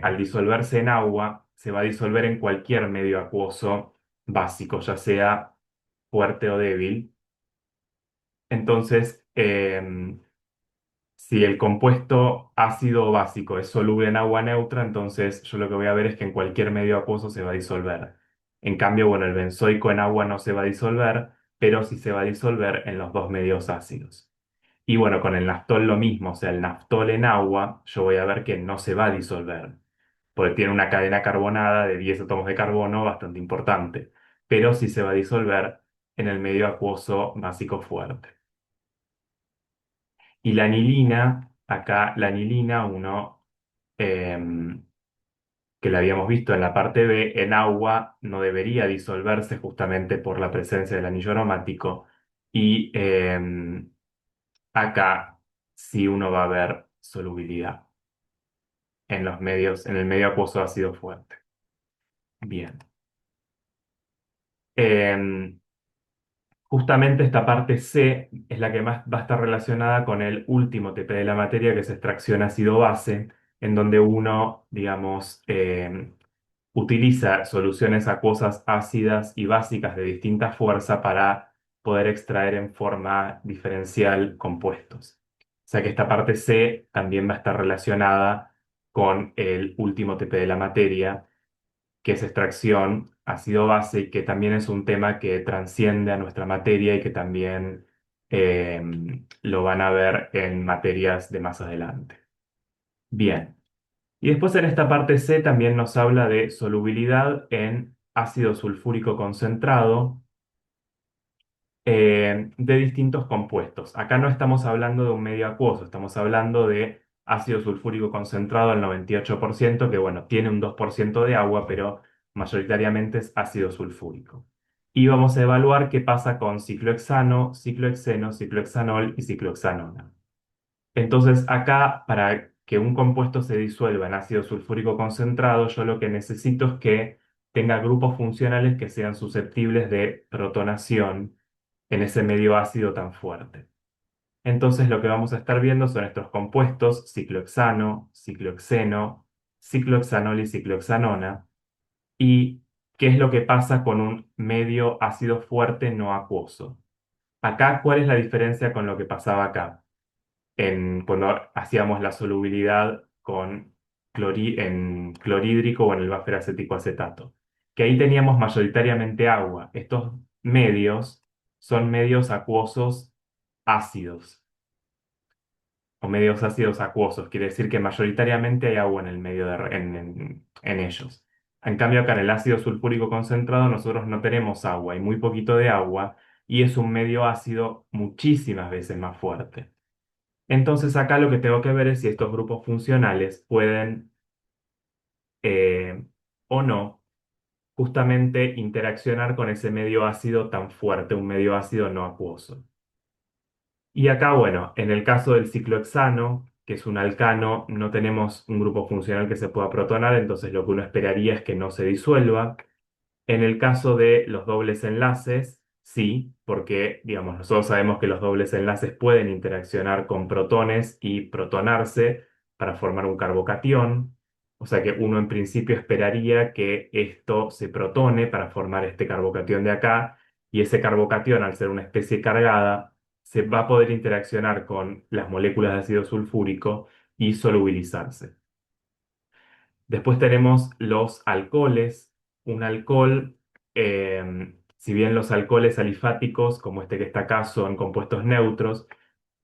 al disolverse en agua, se va a disolver en cualquier medio acuoso básico, ya sea fuerte o débil. Entonces, si el compuesto ácido básico es soluble en agua neutra, entonces yo lo que voy a ver es que en cualquier medio acuoso se va a disolver. En cambio, bueno, el benzoico en agua no se va a disolver, pero sí se va a disolver en los dos medios ácidos. Y bueno, con el naftol lo mismo, o sea, el naftol en agua, yo voy a ver que no se va a disolver, porque tiene una cadena carbonada de 10 átomos de carbono bastante importante, pero sí se va a disolver en el medio acuoso básico fuerte. Y la anilina acá la anilina, uno, em, que la habíamos visto en la parte B, en agua no debería disolverse justamente por la presencia del anillo aromático. Y acá sí uno va a ver solubilidad en los medios, en el medio acuoso ácido fuerte. Bien. Em, Justamente esta parte C es la que más va a estar relacionada con el último TP de la materia, que es extracción ácido-base, en donde uno, digamos, utiliza soluciones acuosas ácidas y básicas de distinta fuerza para poder extraer en forma diferencial compuestos. O sea que esta parte C también va a estar relacionada con el último TP de la materia, que es extracción ácido-base, y que también es un tema que transciende a nuestra materia y que también eh, lo van a ver en materias de más adelante. Bien. Y después en esta parte C también nos habla de solubilidad en ácido sulfúrico concentrado de distintos compuestos. Acá no estamos hablando de un medio acuoso, estamos hablando de ácido sulfúrico concentrado al 98%, que bueno, tiene un 2% de agua, pero mayoritariamente es ácido sulfúrico. Y vamos a evaluar qué pasa con ciclohexano, ciclohexeno, ciclohexanol y ciclohexanona. Entonces, acá, para que un compuesto se disuelva en ácido sulfúrico concentrado, yo lo que necesito es que tenga grupos funcionales que sean susceptibles de protonación en ese medio ácido tan fuerte. Entonces, lo que vamos a estar viendo son estos compuestos, ciclohexano, ciclohexeno, ciclohexanol y ciclohexanona, y qué es lo que pasa con un medio ácido fuerte no acuoso. Acá, ¿cuál es la diferencia con lo que pasaba acá? Cuando hacíamos la solubilidad con en clorhídrico o en el buffer acético acetato, que ahí teníamos mayoritariamente agua. Estos medios son medios acuosos ácidos o medios ácidos acuosos, quiere decir que mayoritariamente hay agua en el medio en ellos. En cambio, acá en el ácido sulfúrico concentrado nosotros no tenemos agua, hay muy poquito de agua y es un medio ácido muchísimas veces más fuerte. Entonces acá lo que tengo que ver es si estos grupos funcionales pueden eh, o no justamente interaccionar con ese medio ácido tan fuerte, un medio ácido no acuoso. Y acá, bueno, en el caso del ciclohexano, que es un alcano, no tenemos un grupo funcional que se pueda protonar, entonces lo que uno esperaría es que no se disuelva. En el caso de los dobles enlaces, sí, porque digamos, nosotros sabemos que los dobles enlaces pueden interaccionar con protones y protonarse para formar un carbocatión. O sea que uno en principio esperaría que esto se protone para formar este carbocatión de acá, y ese carbocatión, al ser una especie cargada, se va a poder interaccionar con las moléculas de ácido sulfúrico y solubilizarse. Después tenemos los alcoholes. Un alcohol, si bien los alcoholes alifáticos, como este que está acá, son compuestos neutros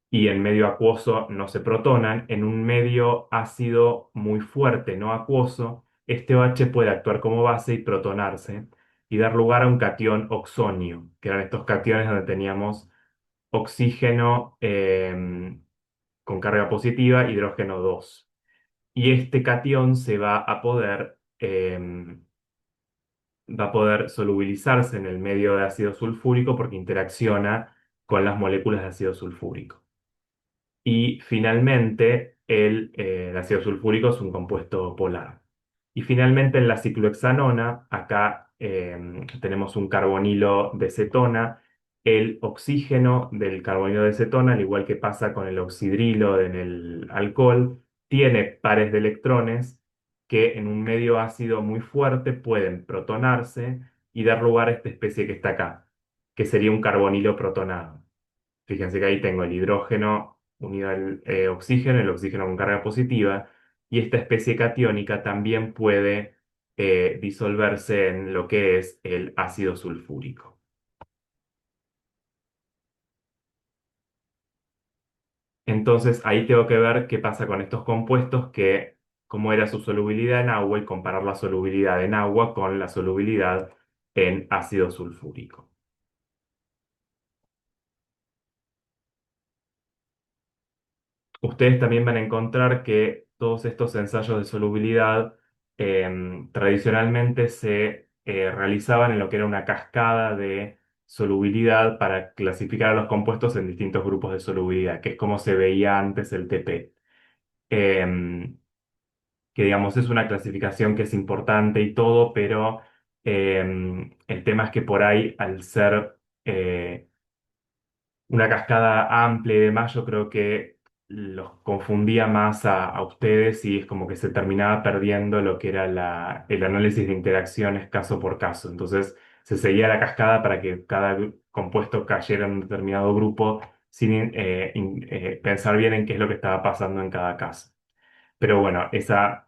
y en medio acuoso no se protonan, en un medio ácido muy fuerte, no acuoso, este OH puede actuar como base y protonarse y dar lugar a un catión oxonio, que eran estos cationes donde teníamos oxígeno con carga positiva, hidrógeno 2. Y este catión va a poder solubilizarse en el medio de ácido sulfúrico porque interacciona con las moléculas de ácido sulfúrico. Y finalmente, el ácido sulfúrico es un compuesto polar. Y finalmente, en la ciclohexanona, acá tenemos un carbonilo de cetona. El oxígeno del carbonilo de cetona, al igual que pasa con el oxidrilo en el alcohol, tiene pares de electrones que en un medio ácido muy fuerte pueden protonarse y dar lugar a esta especie que está acá, que sería un carbonilo protonado. Fíjense que ahí tengo el hidrógeno unido al oxígeno, el oxígeno con carga positiva, y esta especie catiónica también puede disolverse en lo que es el ácido sulfúrico. Entonces ahí tengo que ver qué pasa con estos compuestos, que cómo era su solubilidad en agua y comparar la solubilidad en agua con la solubilidad en ácido sulfúrico. ustedes también van a encontrar que todos estos ensayos de solubilidad tradicionalmente se realizaban en lo que era una cascada de solubilidad para clasificar a los compuestos en distintos grupos de solubilidad, que es como se veía antes el TP. Em, que digamos es una clasificación que es importante y todo, pero el tema es que por ahí, al ser una cascada amplia y demás, yo creo que los confundía más a ustedes y es como que se terminaba perdiendo lo que era el análisis de interacciones caso por caso. Entonces se seguía la cascada para que cada compuesto cayera en un determinado grupo sin pensar bien en qué es lo que estaba pasando en cada caso. Pero bueno, esa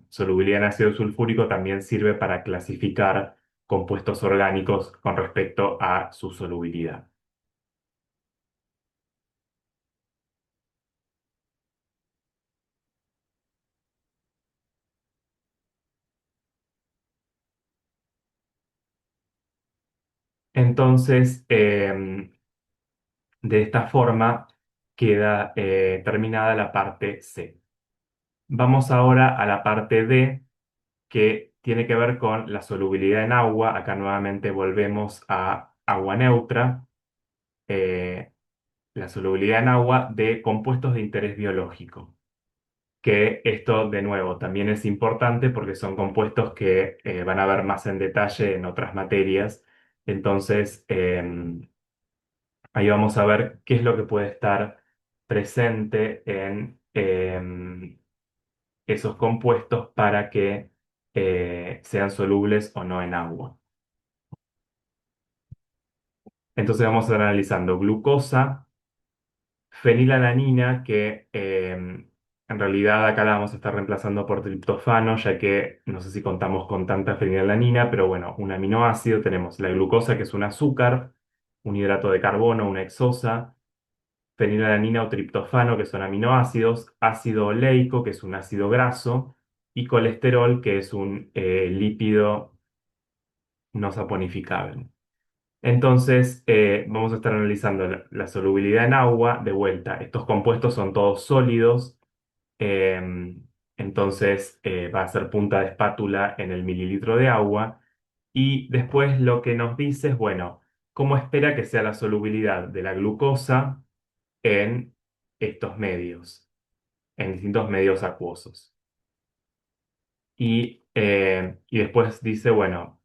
solubilidad en ácido sulfúrico también sirve para clasificar compuestos orgánicos con respecto a su solubilidad. Entonces, de esta forma queda terminada la parte C. Vamos ahora a la parte D, que tiene que ver con la solubilidad en agua. Acá nuevamente volvemos a agua neutra. eh, la solubilidad en agua de compuestos de interés biológico. Que esto, de nuevo, también es importante porque son compuestos que van a ver más en detalle en otras materias. Entonces, ahí vamos a ver qué es lo que puede estar presente en esos compuestos para que sean solubles o no en agua. Entonces vamos a estar analizando glucosa, fenilalanina, que en realidad acá la vamos a estar reemplazando por triptofano, ya que no sé si contamos con tanta fenilalanina, pero bueno, un aminoácido, tenemos la glucosa, que es un azúcar, un hidrato de carbono, una hexosa, fenilalanina o triptofano, que son aminoácidos, ácido oleico, que es un ácido graso, y colesterol, que es un lípido no saponificable. Entonces, vamos a estar analizando la solubilidad en agua de vuelta. Estos compuestos son todos sólidos, eh, entonces va a ser punta de espátula en el mililitro de agua. Y después lo que nos dice es, bueno, ¿cómo espera que sea la solubilidad de la glucosa en estos medios, en distintos medios acuosos? Y después dice, bueno,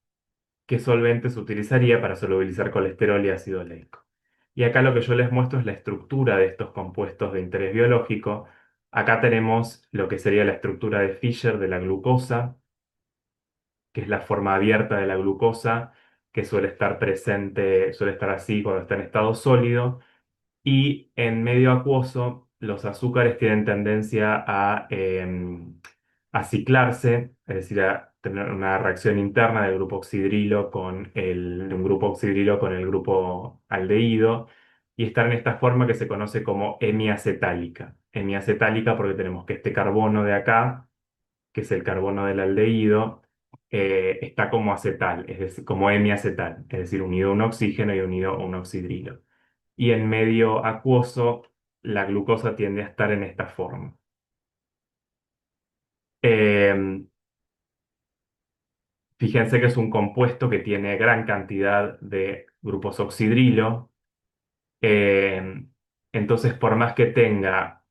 qué solvente se utilizaría para solubilizar colesterol y ácido oleico. Y acá lo que yo les muestro es la estructura de estos compuestos de interés biológico. Acá tenemos lo que sería la estructura de Fischer de la glucosa, que es la forma abierta de la glucosa, que suele estar presente, suele estar así cuando está en estado sólido. Y en medio acuoso, los azúcares tienen tendencia a ciclarse, es decir, a tener una reacción interna del grupo oxidrilo de un grupo oxidrilo con el grupo aldehído, y estar en esta forma que se conoce como hemiacetálica. Hemiacetálica porque tenemos que este carbono de acá, que es el carbono del aldehído, está como acetal, es decir, como hemiacetal, es decir, unido a un oxígeno y unido a un oxidrilo. Y en medio acuoso, la glucosa tiende a estar en esta forma. Eh, Fíjense que es un compuesto que tiene gran cantidad de grupos oxidrilo. eh, entonces, por más que tenga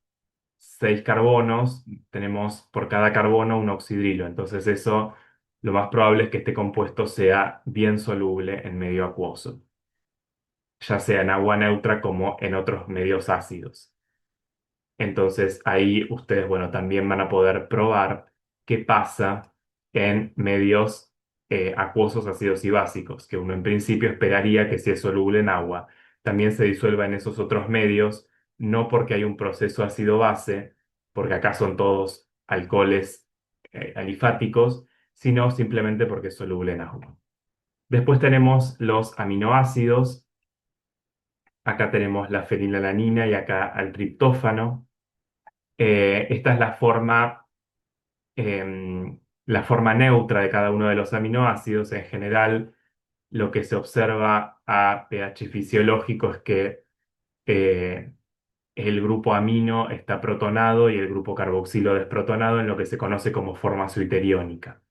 6 carbonos, tenemos por cada carbono un oxidrilo. Entonces, eso lo más probable es que este compuesto sea bien soluble en medio acuoso, ya sea en agua neutra como en otros medios ácidos. Entonces ahí ustedes, bueno, también van a poder probar qué pasa en medios acuosos, ácidos y básicos, que uno en principio esperaría que si es soluble en agua, también se disuelva en esos otros medios, no porque hay un proceso ácido-base, porque acá son todos alcoholes alifáticos, sino simplemente porque es soluble en agua. Después tenemos los aminoácidos, acá tenemos la fenilalanina y acá al triptófano. Esta es la forma neutra de cada uno de los aminoácidos. En general, lo que se observa a pH fisiológico es que eh, el grupo amino está protonado y el grupo carboxilo desprotonado en lo que se conoce como forma zwitteriónica.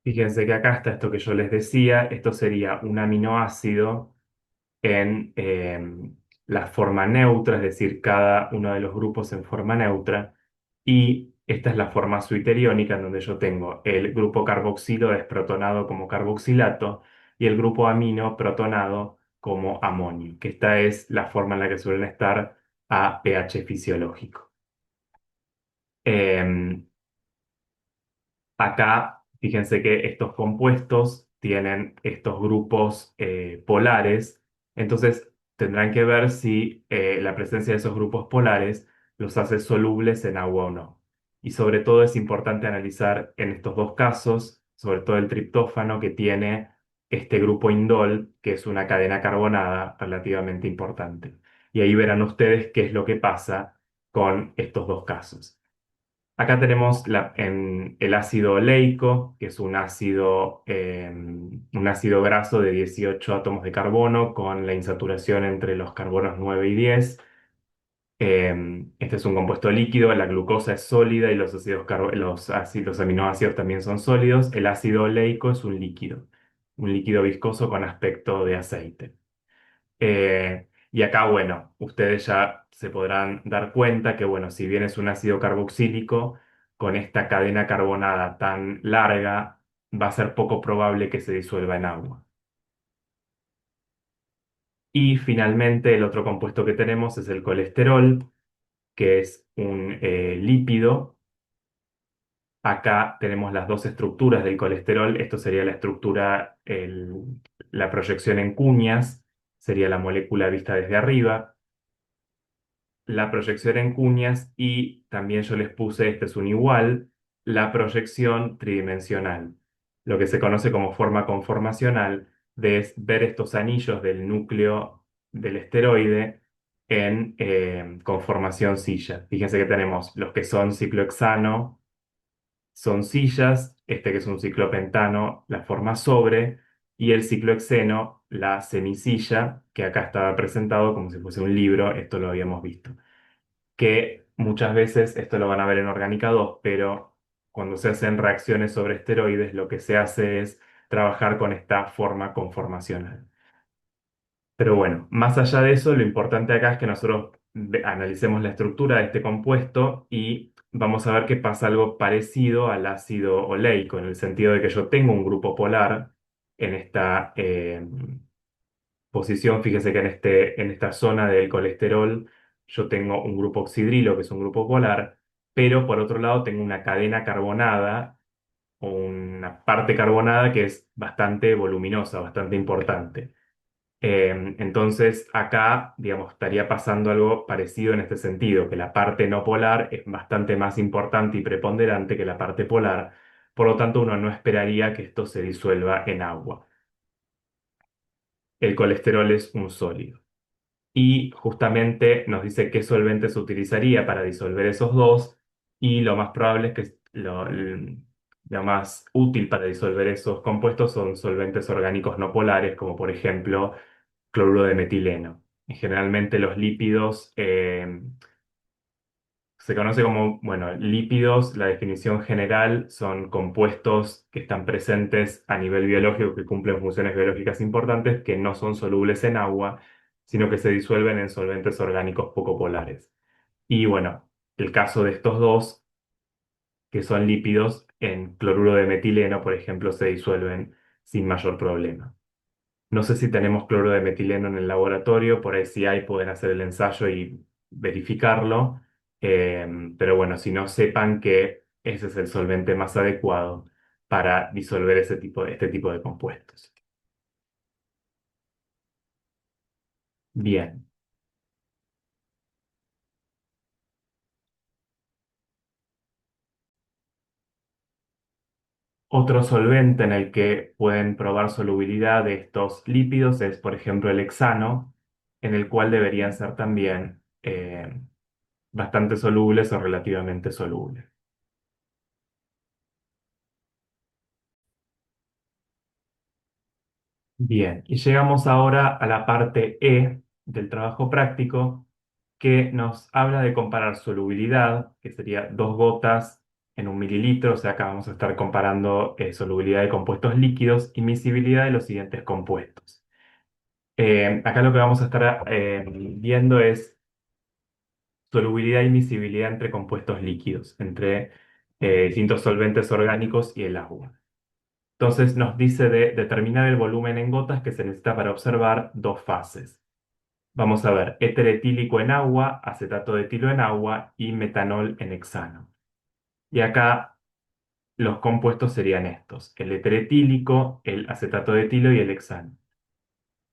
Fíjense que acá está esto que yo les decía, esto sería un aminoácido en la forma neutra, es decir, cada uno de los grupos en forma neutra, y esta es la forma zwitteriónica en donde yo tengo el grupo carboxilo desprotonado como carboxilato y el grupo amino protonado como amonio, que esta es la forma en la que suelen estar a pH fisiológico. Em, Acá, fíjense que estos compuestos tienen estos grupos polares, entonces tendrán que ver si la presencia de esos grupos polares los hace solubles en agua o no. Y sobre todo es importante analizar en estos dos casos, sobre todo el triptófano que tiene este grupo indol, que es una cadena carbonada relativamente importante. Y ahí verán ustedes qué es lo que pasa con estos dos casos. Acá tenemos el ácido oleico, que es un ácido graso de 18 átomos de carbono con la insaturación entre los carbonos 9 y 10. Este es un compuesto líquido, la glucosa es sólida y los aminoácidos también son sólidos. El ácido oleico es un líquido viscoso con aspecto de aceite. Y acá, bueno, ustedes ya se podrán dar cuenta que, bueno, si bien es un ácido carboxílico, con esta cadena carbonada tan larga, va a ser poco probable que se disuelva en agua. Y finalmente, el otro compuesto que tenemos es el colesterol, que es un lípido. Acá tenemos las dos estructuras del colesterol. Esto sería la estructura, la proyección en cuñas, sería la molécula vista desde arriba. La proyección en cuñas y también yo les puse, este es un igual, la proyección tridimensional, lo que se conoce como forma conformacional, de ver estos anillos del núcleo del esteroide en conformación silla. Fíjense que tenemos los que son ciclohexano, son sillas, este que es un ciclopentano, la forma sobre, y el ciclohexeno, la semisilla, que acá estaba presentado como si fuese un libro, esto lo habíamos visto que muchas veces, esto lo van a ver en Orgánica 2, pero cuando se hacen reacciones sobre esteroides, lo que se hace es trabajar con esta forma conformacional. Pero bueno, más allá de eso, lo importante acá es que nosotros analicemos la estructura de este compuesto y vamos a ver que pasa algo parecido al ácido oleico, en el sentido de que yo tengo un grupo polar en esta posición, fíjese que en esta zona del colesterol yo tengo un grupo oxidrilo, que es un grupo polar, pero por otro lado tengo una cadena carbonada o una parte carbonada que es bastante voluminosa, bastante importante. Entonces acá, digamos, estaría pasando algo parecido en este sentido, que la parte no polar es bastante más importante y preponderante que la parte polar, por lo tanto uno no esperaría que esto se disuelva en agua. El colesterol es un sólido. Y justamente nos dice qué solvente se utilizaría para disolver esos dos y lo más probable es que lo más útil para disolver esos compuestos son solventes orgánicos no polares, como por ejemplo cloruro de metileno. Y generalmente los lípidos se conoce como, bueno, lípidos, la definición general son compuestos que están presentes a nivel biológico, que cumplen funciones biológicas importantes, que no son solubles en agua, sino que se disuelven en solventes orgánicos poco polares. Y bueno, el caso de estos dos, que son lípidos, en cloruro de metileno, por ejemplo, se disuelven sin mayor problema. No sé si tenemos cloruro de metileno en el laboratorio, por ahí si hay pueden hacer el ensayo y verificarlo. Pero bueno, si no sepan que ese es el solvente más adecuado para disolver este tipo de compuestos. Bien, otro solvente en el que pueden probar solubilidad de estos lípidos es, por ejemplo, el hexano, en el cual deberían ser también bastante solubles o relativamente solubles. Bien, y llegamos ahora a la parte E del trabajo práctico que nos habla de comparar solubilidad, que sería dos gotas en un mililitro, o sea, acá vamos a estar comparando solubilidad de compuestos líquidos y miscibilidad de los siguientes compuestos. Acá lo que vamos a estar viendo es solubilidad y miscibilidad entre compuestos líquidos, entre distintos solventes orgánicos y el agua. Entonces nos dice de determinar el volumen en gotas que se necesita para observar dos fases. Vamos a ver éter etílico en agua, acetato de etilo en agua y metanol en hexano. Y acá los compuestos serían estos, el éter etílico, el acetato de etilo y el hexano.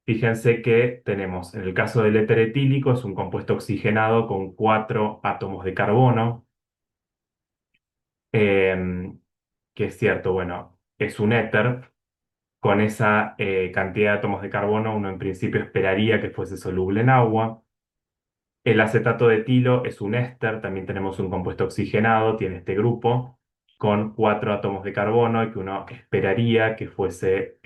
Fíjense que tenemos, en el caso del éter etílico, es un compuesto oxigenado con 4 átomos de carbono, em, que es cierto, bueno, es un éter. Con esa cantidad de átomos de carbono, uno en principio esperaría que fuese soluble en agua. El acetato de etilo es un éster, también tenemos un compuesto oxigenado, tiene este grupo, con 4 átomos de carbono y que uno esperaría que fuese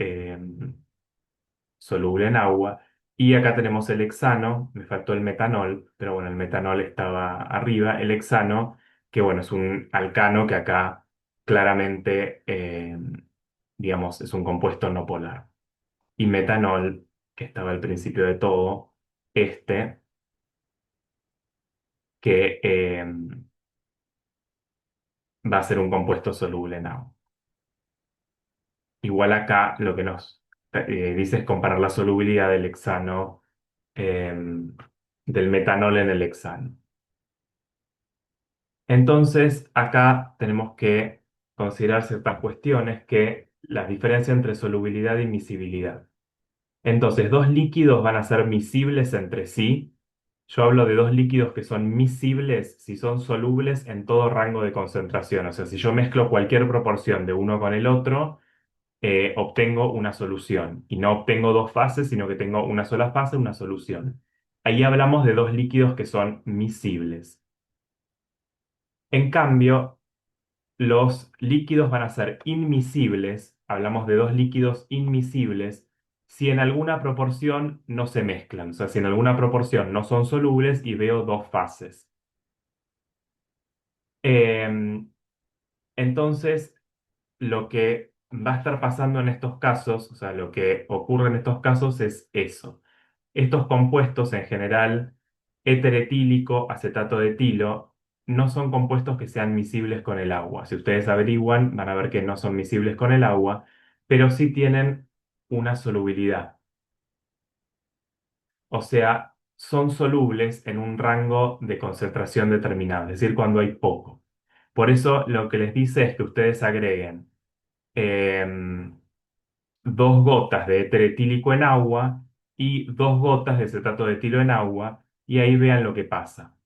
soluble en agua. Y acá tenemos el hexano, me faltó el metanol, pero bueno, el metanol estaba arriba. El hexano, que bueno, es un alcano que acá claramente, digamos, es un compuesto no polar. Y metanol, que estaba al principio de todo, este, que va a ser un compuesto soluble en agua. Igual acá lo que nos dice es comparar la solubilidad del hexano, eh, del metanol en el hexano. Entonces, acá tenemos que considerar ciertas cuestiones que las diferencian entre solubilidad y miscibilidad. Entonces, dos líquidos van a ser miscibles entre sí. Yo hablo de dos líquidos que son miscibles si son solubles en todo rango de concentración. O sea, si yo mezclo cualquier proporción de uno con el otro, obtengo una solución. Y no obtengo dos fases, sino que tengo una sola fase, una solución. Ahí hablamos de dos líquidos que son miscibles. En cambio, los líquidos van a ser inmiscibles, hablamos de dos líquidos inmiscibles, si en alguna proporción no se mezclan, o sea, si en alguna proporción no son solubles y veo dos fases. Em, entonces, lo que va a estar pasando en estos casos, o sea, lo que ocurre en estos casos es eso. Estos compuestos en general, éter etílico, acetato de etilo, no son compuestos que sean miscibles con el agua. Si ustedes averiguan, van a ver que no son miscibles con el agua, pero sí tienen una solubilidad. O sea, son solubles en un rango de concentración determinado, es decir, cuando hay poco. Por eso lo que les dice es que ustedes agreguen em, 2 gotas de éter etílico en agua y 2 gotas de acetato de etilo en agua y ahí vean lo que pasa.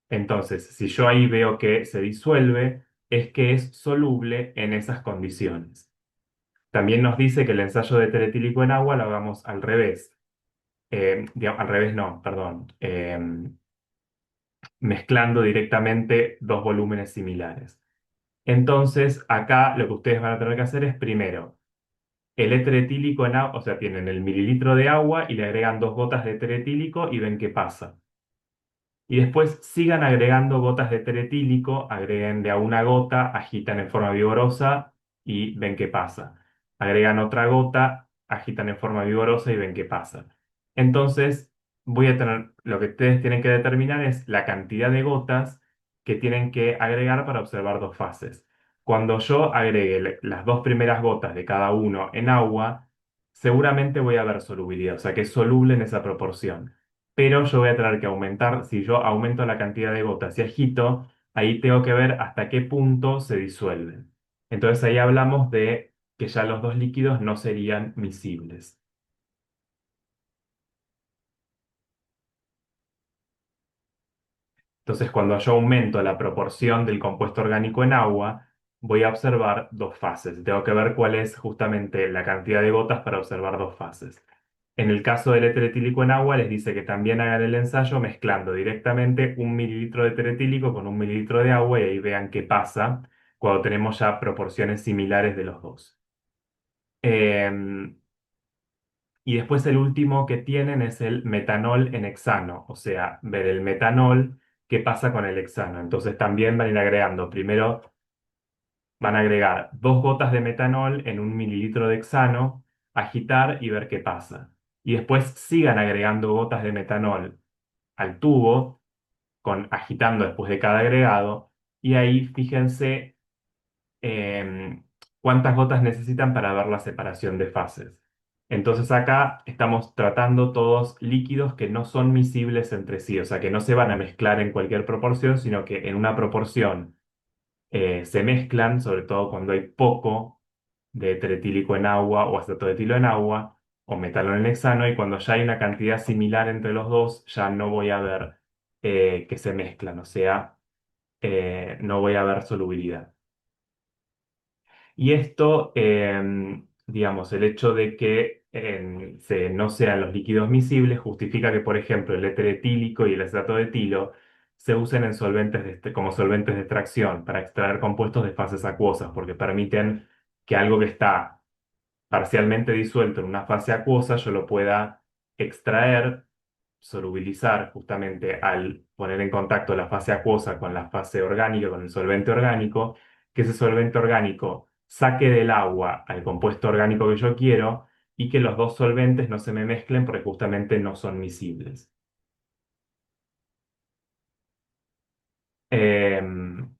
Entonces, si yo ahí veo que se disuelve, es que es soluble en esas condiciones. También nos dice que el ensayo de éter etílico en agua lo hagamos al revés. Al revés no, perdón. Mezclando directamente dos volúmenes similares. Entonces, acá lo que ustedes van a tener que hacer es primero el éter etílico en agua, o sea, tienen el mililitro de agua y le agregan 2 gotas de éter etílico y ven qué pasa. Y después sigan agregando gotas de éter etílico, agreguen de a una gota, agitan en forma vigorosa y ven qué pasa. Agregan otra gota, agitan en forma vigorosa y ven qué pasa. Entonces, lo que ustedes tienen que determinar es la cantidad de gotas que tienen que agregar para observar dos fases. Cuando yo agregue las dos primeras gotas de cada uno en agua, seguramente voy a ver solubilidad, o sea que es soluble en esa proporción, pero yo voy a tener que aumentar, si yo aumento la cantidad de gotas y agito, ahí tengo que ver hasta qué punto se disuelven. Entonces ahí hablamos de que ya los dos líquidos no serían miscibles. Entonces cuando yo aumento la proporción del compuesto orgánico en agua, voy a observar dos fases. Tengo que ver cuál es justamente la cantidad de gotas para observar dos fases. En el caso del éter etílico en agua, les dice que también hagan el ensayo mezclando directamente un mililitro de éter etílico con un mililitro de agua y ahí vean qué pasa cuando tenemos ya proporciones similares de los dos. Em, Y después el último que tienen es el metanol en hexano, o sea, ver el metanol, qué pasa con el hexano. Entonces también van a ir agregando, primero van a agregar 2 gotas de metanol en 1 mililitro de hexano, agitar y ver qué pasa. Y después sigan agregando gotas de metanol al tubo, agitando después de cada agregado, y ahí fíjense em, cuántas gotas necesitan para ver la separación de fases. Entonces acá estamos tratando todos líquidos que no son miscibles entre sí, o sea, que no se van a mezclar en cualquier proporción, sino que en una proporción se mezclan, sobre todo cuando hay poco de tretílico en agua o aceto de etilo en agua o metanol en hexano, y cuando ya hay una cantidad similar entre los dos, ya no voy a ver que se mezclan, o sea, no voy a ver solubilidad. Y esto, digamos, el hecho de que no sean los líquidos miscibles justifica que, por ejemplo, el éter etílico y el acetato de etilo se usen en como solventes de extracción para extraer compuestos de fases acuosas, porque permiten que algo que está parcialmente disuelto en una fase acuosa yo lo pueda extraer, solubilizar justamente al poner en contacto la fase acuosa con la fase orgánica, con el solvente orgánico, que ese solvente orgánico saque del agua al compuesto orgánico que yo quiero y que los dos solventes no se me mezclen porque justamente no son miscibles. Em,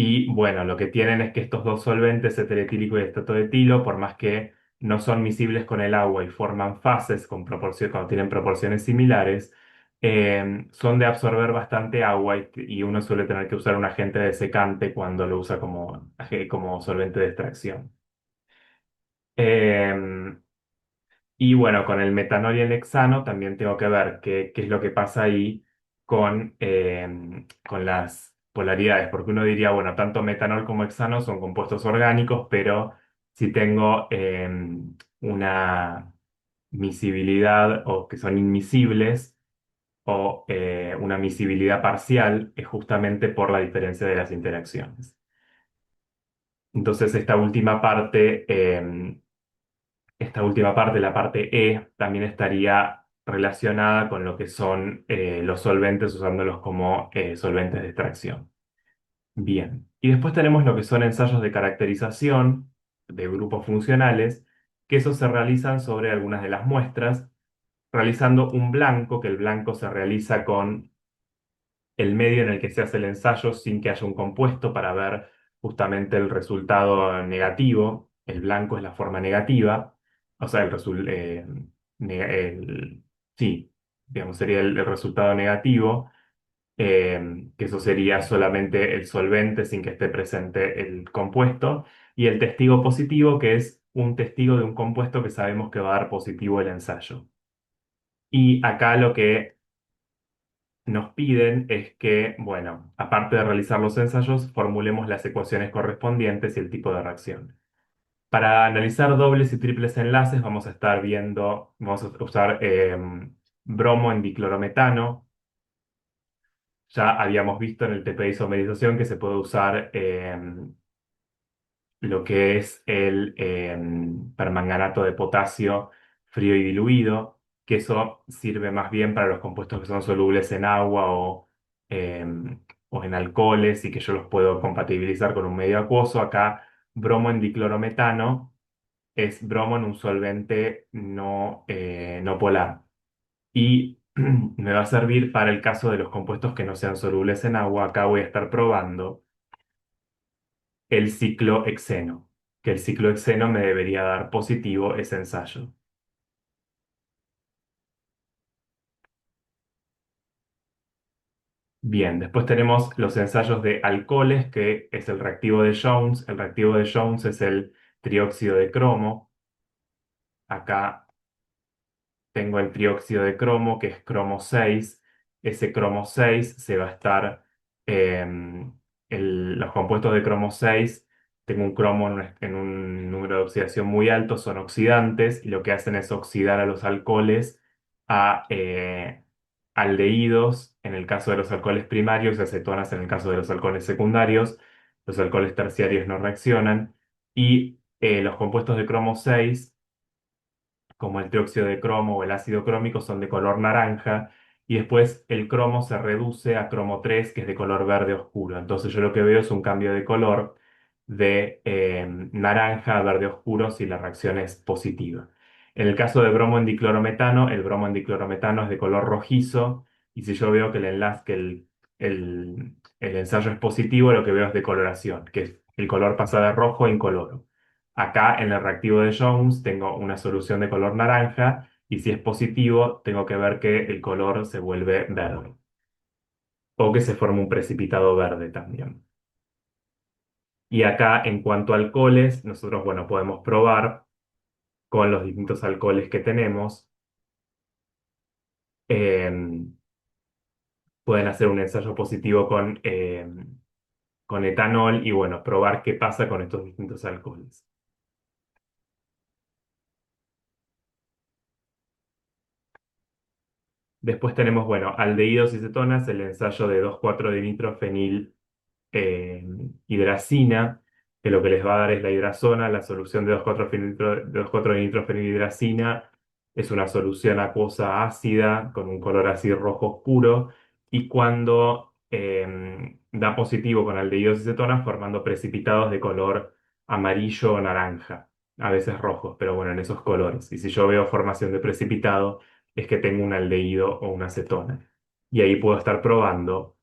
Y bueno, lo que tienen es que estos dos solventes, etílico y estato de etilo, por más que no son miscibles con el agua y forman fases cuando tienen proporciones similares, son de absorber bastante agua y uno suele tener que usar un agente desecante cuando lo usa como solvente de extracción. Em, y bueno, con el metanol y el hexano también tengo que ver qué es lo que pasa ahí con las polaridades, porque uno diría, bueno, tanto metanol como hexano son compuestos orgánicos, pero si tengo una miscibilidad o que son inmiscibles o una miscibilidad parcial, es justamente por la diferencia de las interacciones. Entonces, esta última parte, la parte E, también estaría relacionada con lo que son los solventes, usándolos como solventes de extracción. Bien. Y después tenemos lo que son ensayos de caracterización de grupos funcionales, que esos se realizan sobre algunas de las muestras, realizando un blanco, que el blanco se realiza con el medio en el que se hace el ensayo sin que haya un compuesto para ver justamente el resultado negativo. El blanco es la forma negativa, o sea, sí, digamos, sería el resultado negativo, que eso sería solamente el solvente sin que esté presente el compuesto, y el testigo positivo, que es un testigo de un compuesto que sabemos que va a dar positivo el ensayo. Y acá lo que nos piden es que, bueno, aparte de realizar los ensayos, formulemos las ecuaciones correspondientes y el tipo de reacción. Para analizar dobles y triples enlaces vamos a usar bromo en diclorometano. Ya habíamos visto en el TP de isomerización que se puede usar lo que es el permanganato de potasio frío y diluido, que eso sirve más bien para los compuestos que son solubles en agua o en alcoholes y que yo los puedo compatibilizar con un medio acuoso. Acá, bromo en diclorometano es bromo en un solvente no polar. Y me va a servir para el caso de los compuestos que no sean solubles en agua. Acá voy a estar probando el ciclohexeno, que el ciclohexeno me debería dar positivo ese ensayo. Bien, después tenemos los ensayos de alcoholes, que es el reactivo de Jones. El reactivo de Jones es el trióxido de cromo. Acá tengo el trióxido de cromo, que es cromo 6. Ese cromo 6 se va a estar, los compuestos de cromo 6, tengo un cromo en un número de oxidación muy alto, son oxidantes, y lo que hacen es oxidar a los alcoholes a aldehídos, en el caso de los alcoholes primarios, y acetonas en el caso de los alcoholes secundarios. Los alcoholes terciarios no reaccionan, y los compuestos de cromo 6 como el trióxido de cromo o el ácido crómico, son de color naranja, y después el cromo se reduce a cromo 3, que es de color verde oscuro. Entonces yo lo que veo es un cambio de color de naranja a verde oscuro si la reacción es positiva. En el caso de bromo en diclorometano, el bromo en diclorometano es de color rojizo, y si yo veo que el enlace, el ensayo es positivo, lo que veo es decoloración, que es el color pasa de rojo a incoloro. Acá en el reactivo de Jones tengo una solución de color naranja, y si es positivo, tengo que ver que el color se vuelve verde o que se forma un precipitado verde también. Y acá en cuanto a alcoholes, nosotros, bueno, podemos probar con los distintos alcoholes que tenemos. eh, Pueden hacer un ensayo positivo con etanol y, bueno, probar qué pasa con estos distintos alcoholes. Después tenemos, bueno, aldehídos y cetonas, el ensayo de 2,4-dinitrofenil eh, hidracina, que lo que les va a dar es la hidrazona. La solución de 2,4-dinitrofenilhidracina es una solución acuosa ácida con un color así rojo oscuro, y cuando da positivo con aldehídos y cetonas, formando precipitados de color amarillo o naranja, a veces rojos, pero bueno, en esos colores. Y si yo veo formación de precipitado, es que tengo un aldehído o una acetona. Y ahí puedo estar probando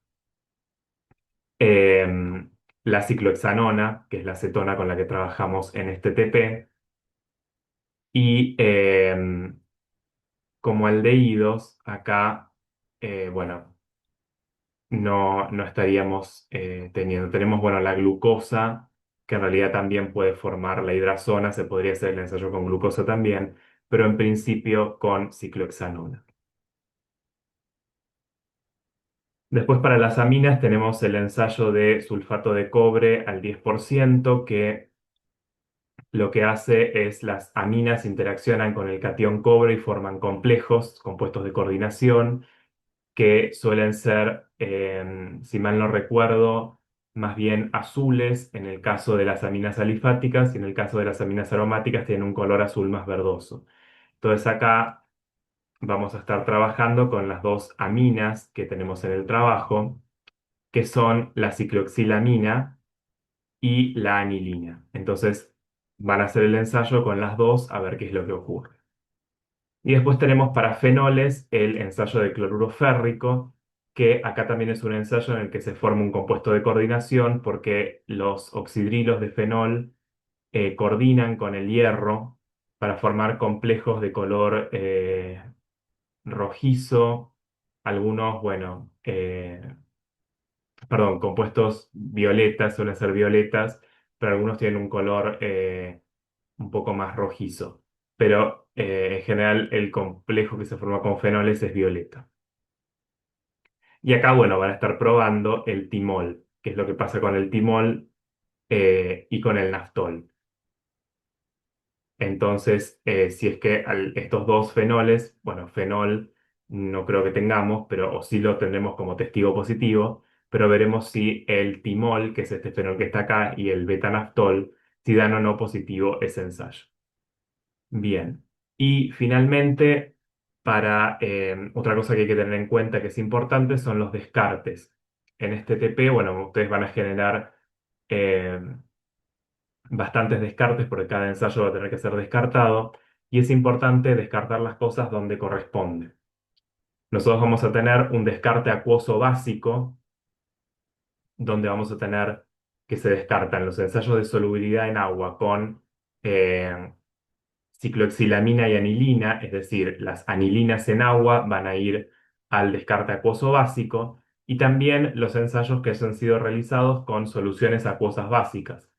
eh, la ciclohexanona, que es la acetona con la que trabajamos en este TP, y como aldehídos, acá, bueno, no estaríamos teniendo. Tenemos, bueno, la glucosa, que en realidad también puede formar la hidrazona, se podría hacer el ensayo con glucosa también, pero en principio con ciclohexanona. Después, para las aminas tenemos el ensayo de sulfato de cobre al 10%, que lo que hace es las aminas interaccionan con el catión cobre y forman complejos, compuestos de coordinación, que suelen ser, si mal no recuerdo, más bien azules en el caso de las aminas alifáticas, y en el caso de las aminas aromáticas tienen un color azul más verdoso. Entonces acá vamos a estar trabajando con las dos aminas que tenemos en el trabajo, que son la cicloxilamina y la anilina. Entonces van a hacer el ensayo con las dos a ver qué es lo que ocurre. Y después tenemos para fenoles el ensayo de cloruro férrico, que acá también es un ensayo en el que se forma un compuesto de coordinación porque los oxidrilos de fenol coordinan con el hierro para formar complejos de color rojizo, algunos, bueno, perdón, compuestos violetas, suelen ser violetas, pero algunos tienen un color un poco más rojizo. Pero en general el complejo que se forma con fenoles es violeta. Y acá, bueno, van a estar probando el timol, que es lo que pasa con el timol y con el naftol. Entonces, si es que estos dos fenoles, bueno, fenol no creo que tengamos, pero o sí lo tendremos como testigo positivo, pero veremos si el timol, que es este fenol que está acá, y el betanaftol, si dan o no positivo ese ensayo. Bien. Y finalmente, para otra cosa que hay que tener en cuenta que es importante son los descartes. En este TP, bueno, ustedes van a generar eh, bastantes descartes porque cada ensayo va a tener que ser descartado, y es importante descartar las cosas donde corresponde. Nosotros vamos a tener un descarte acuoso básico donde vamos a tener que se descartan los ensayos de solubilidad en agua con eh, cicloxilamina y anilina, es decir, las anilinas en agua van a ir al descarte acuoso básico, y también los ensayos que hayan sido realizados con soluciones acuosas básicas.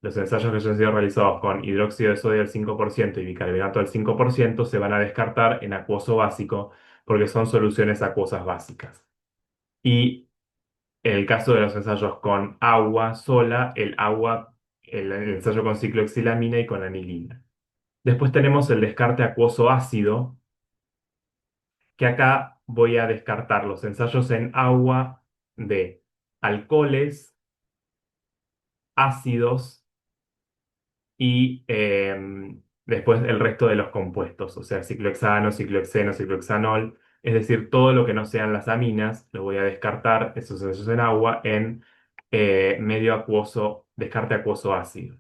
Los ensayos que hayan sido realizados con hidróxido de sodio al 5% y bicarbonato al 5% se van a descartar en acuoso básico porque son soluciones acuosas básicas. Y en el caso de los ensayos con agua sola, el ensayo con cicloxilamina y con anilina. Después tenemos el descarte acuoso ácido, que acá voy a descartar los ensayos en agua de alcoholes, ácidos y Después el resto de los compuestos, o sea, ciclohexano, ciclohexeno, ciclohexanol, es decir, todo lo que no sean las aminas, lo voy a descartar, esos ensayos en agua, en medio acuoso, descarte acuoso ácido.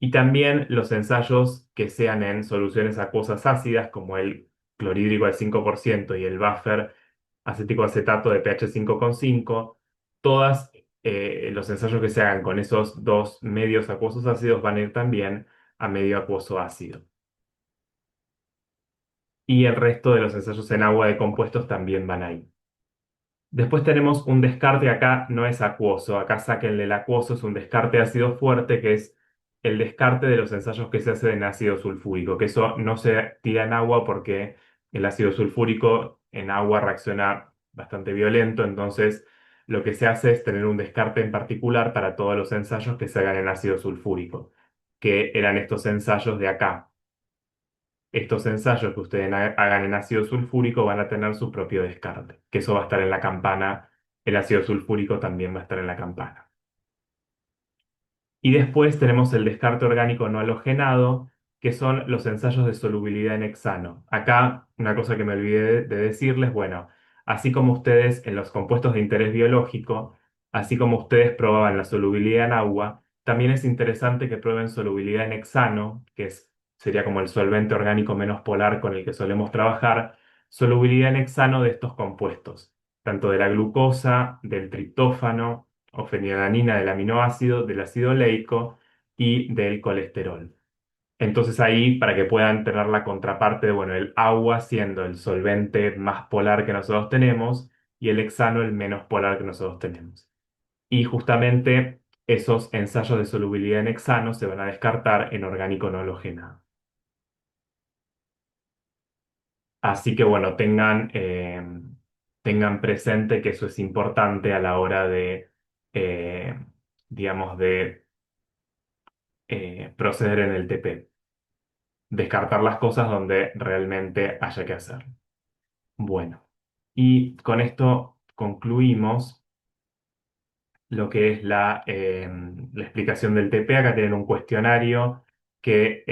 Y también los ensayos que sean en soluciones acuosas ácidas, como el clorhídrico al 5% y el buffer acético acetato de pH 5,5, todas los ensayos que se hagan con esos dos medios acuosos ácidos van a ir también a medio acuoso ácido. Y el resto de los ensayos en agua de compuestos también van ahí. Después tenemos un descarte, acá no es acuoso, acá sáquenle el acuoso, es un descarte de ácido fuerte, que es el descarte de los ensayos que se hacen en ácido sulfúrico, que eso no se tira en agua porque el ácido sulfúrico en agua reacciona bastante violento, entonces lo que se hace es tener un descarte en particular para todos los ensayos que se hagan en ácido sulfúrico, que eran estos ensayos de acá. Estos ensayos que ustedes hagan en ácido sulfúrico van a tener su propio descarte, que eso va a estar en la campana, el ácido sulfúrico también va a estar en la campana. Y después tenemos el descarte orgánico no halogenado, que son los ensayos de solubilidad en hexano. Acá, una cosa que me olvidé de decirles, bueno, así como ustedes en los compuestos de interés biológico, así como ustedes probaban la solubilidad en agua, también es interesante que prueben solubilidad en hexano, sería como el solvente orgánico menos polar con el que solemos trabajar, solubilidad en hexano de estos compuestos, tanto de la glucosa, del triptófano o fenilalanina del aminoácido, del ácido oleico y del colesterol. Entonces ahí, para que puedan tener la contraparte de, bueno, el agua siendo el solvente más polar que nosotros tenemos y el hexano el menos polar que nosotros tenemos. Y justamente esos ensayos de solubilidad en hexano se van a descartar en orgánico no halogenado. Así que bueno, tengan presente que eso es importante a la hora de, eh, digamos, de proceder en el TP. Descartar las cosas donde realmente haya que hacer. Bueno, y con esto concluimos lo que es la explicación del TP. Acá tienen un cuestionario que,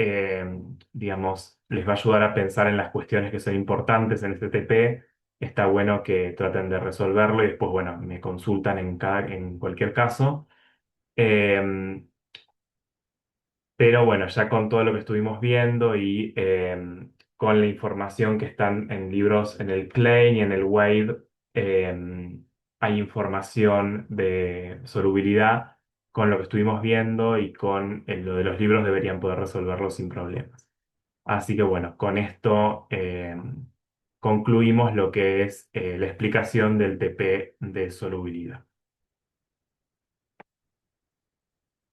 digamos, les va a ayudar a pensar en las cuestiones que son importantes en este TP. Está bueno que traten de resolverlo y después, bueno, me consultan en cualquier caso. Em, Pero bueno, ya con todo lo que estuvimos viendo y con la información que están en libros en el Klein y en el Wade, hay información de solubilidad. Con lo que estuvimos viendo y con lo de los libros deberían poder resolverlo sin problemas. Así que bueno, con esto concluimos lo que es la explicación del TP de solubilidad.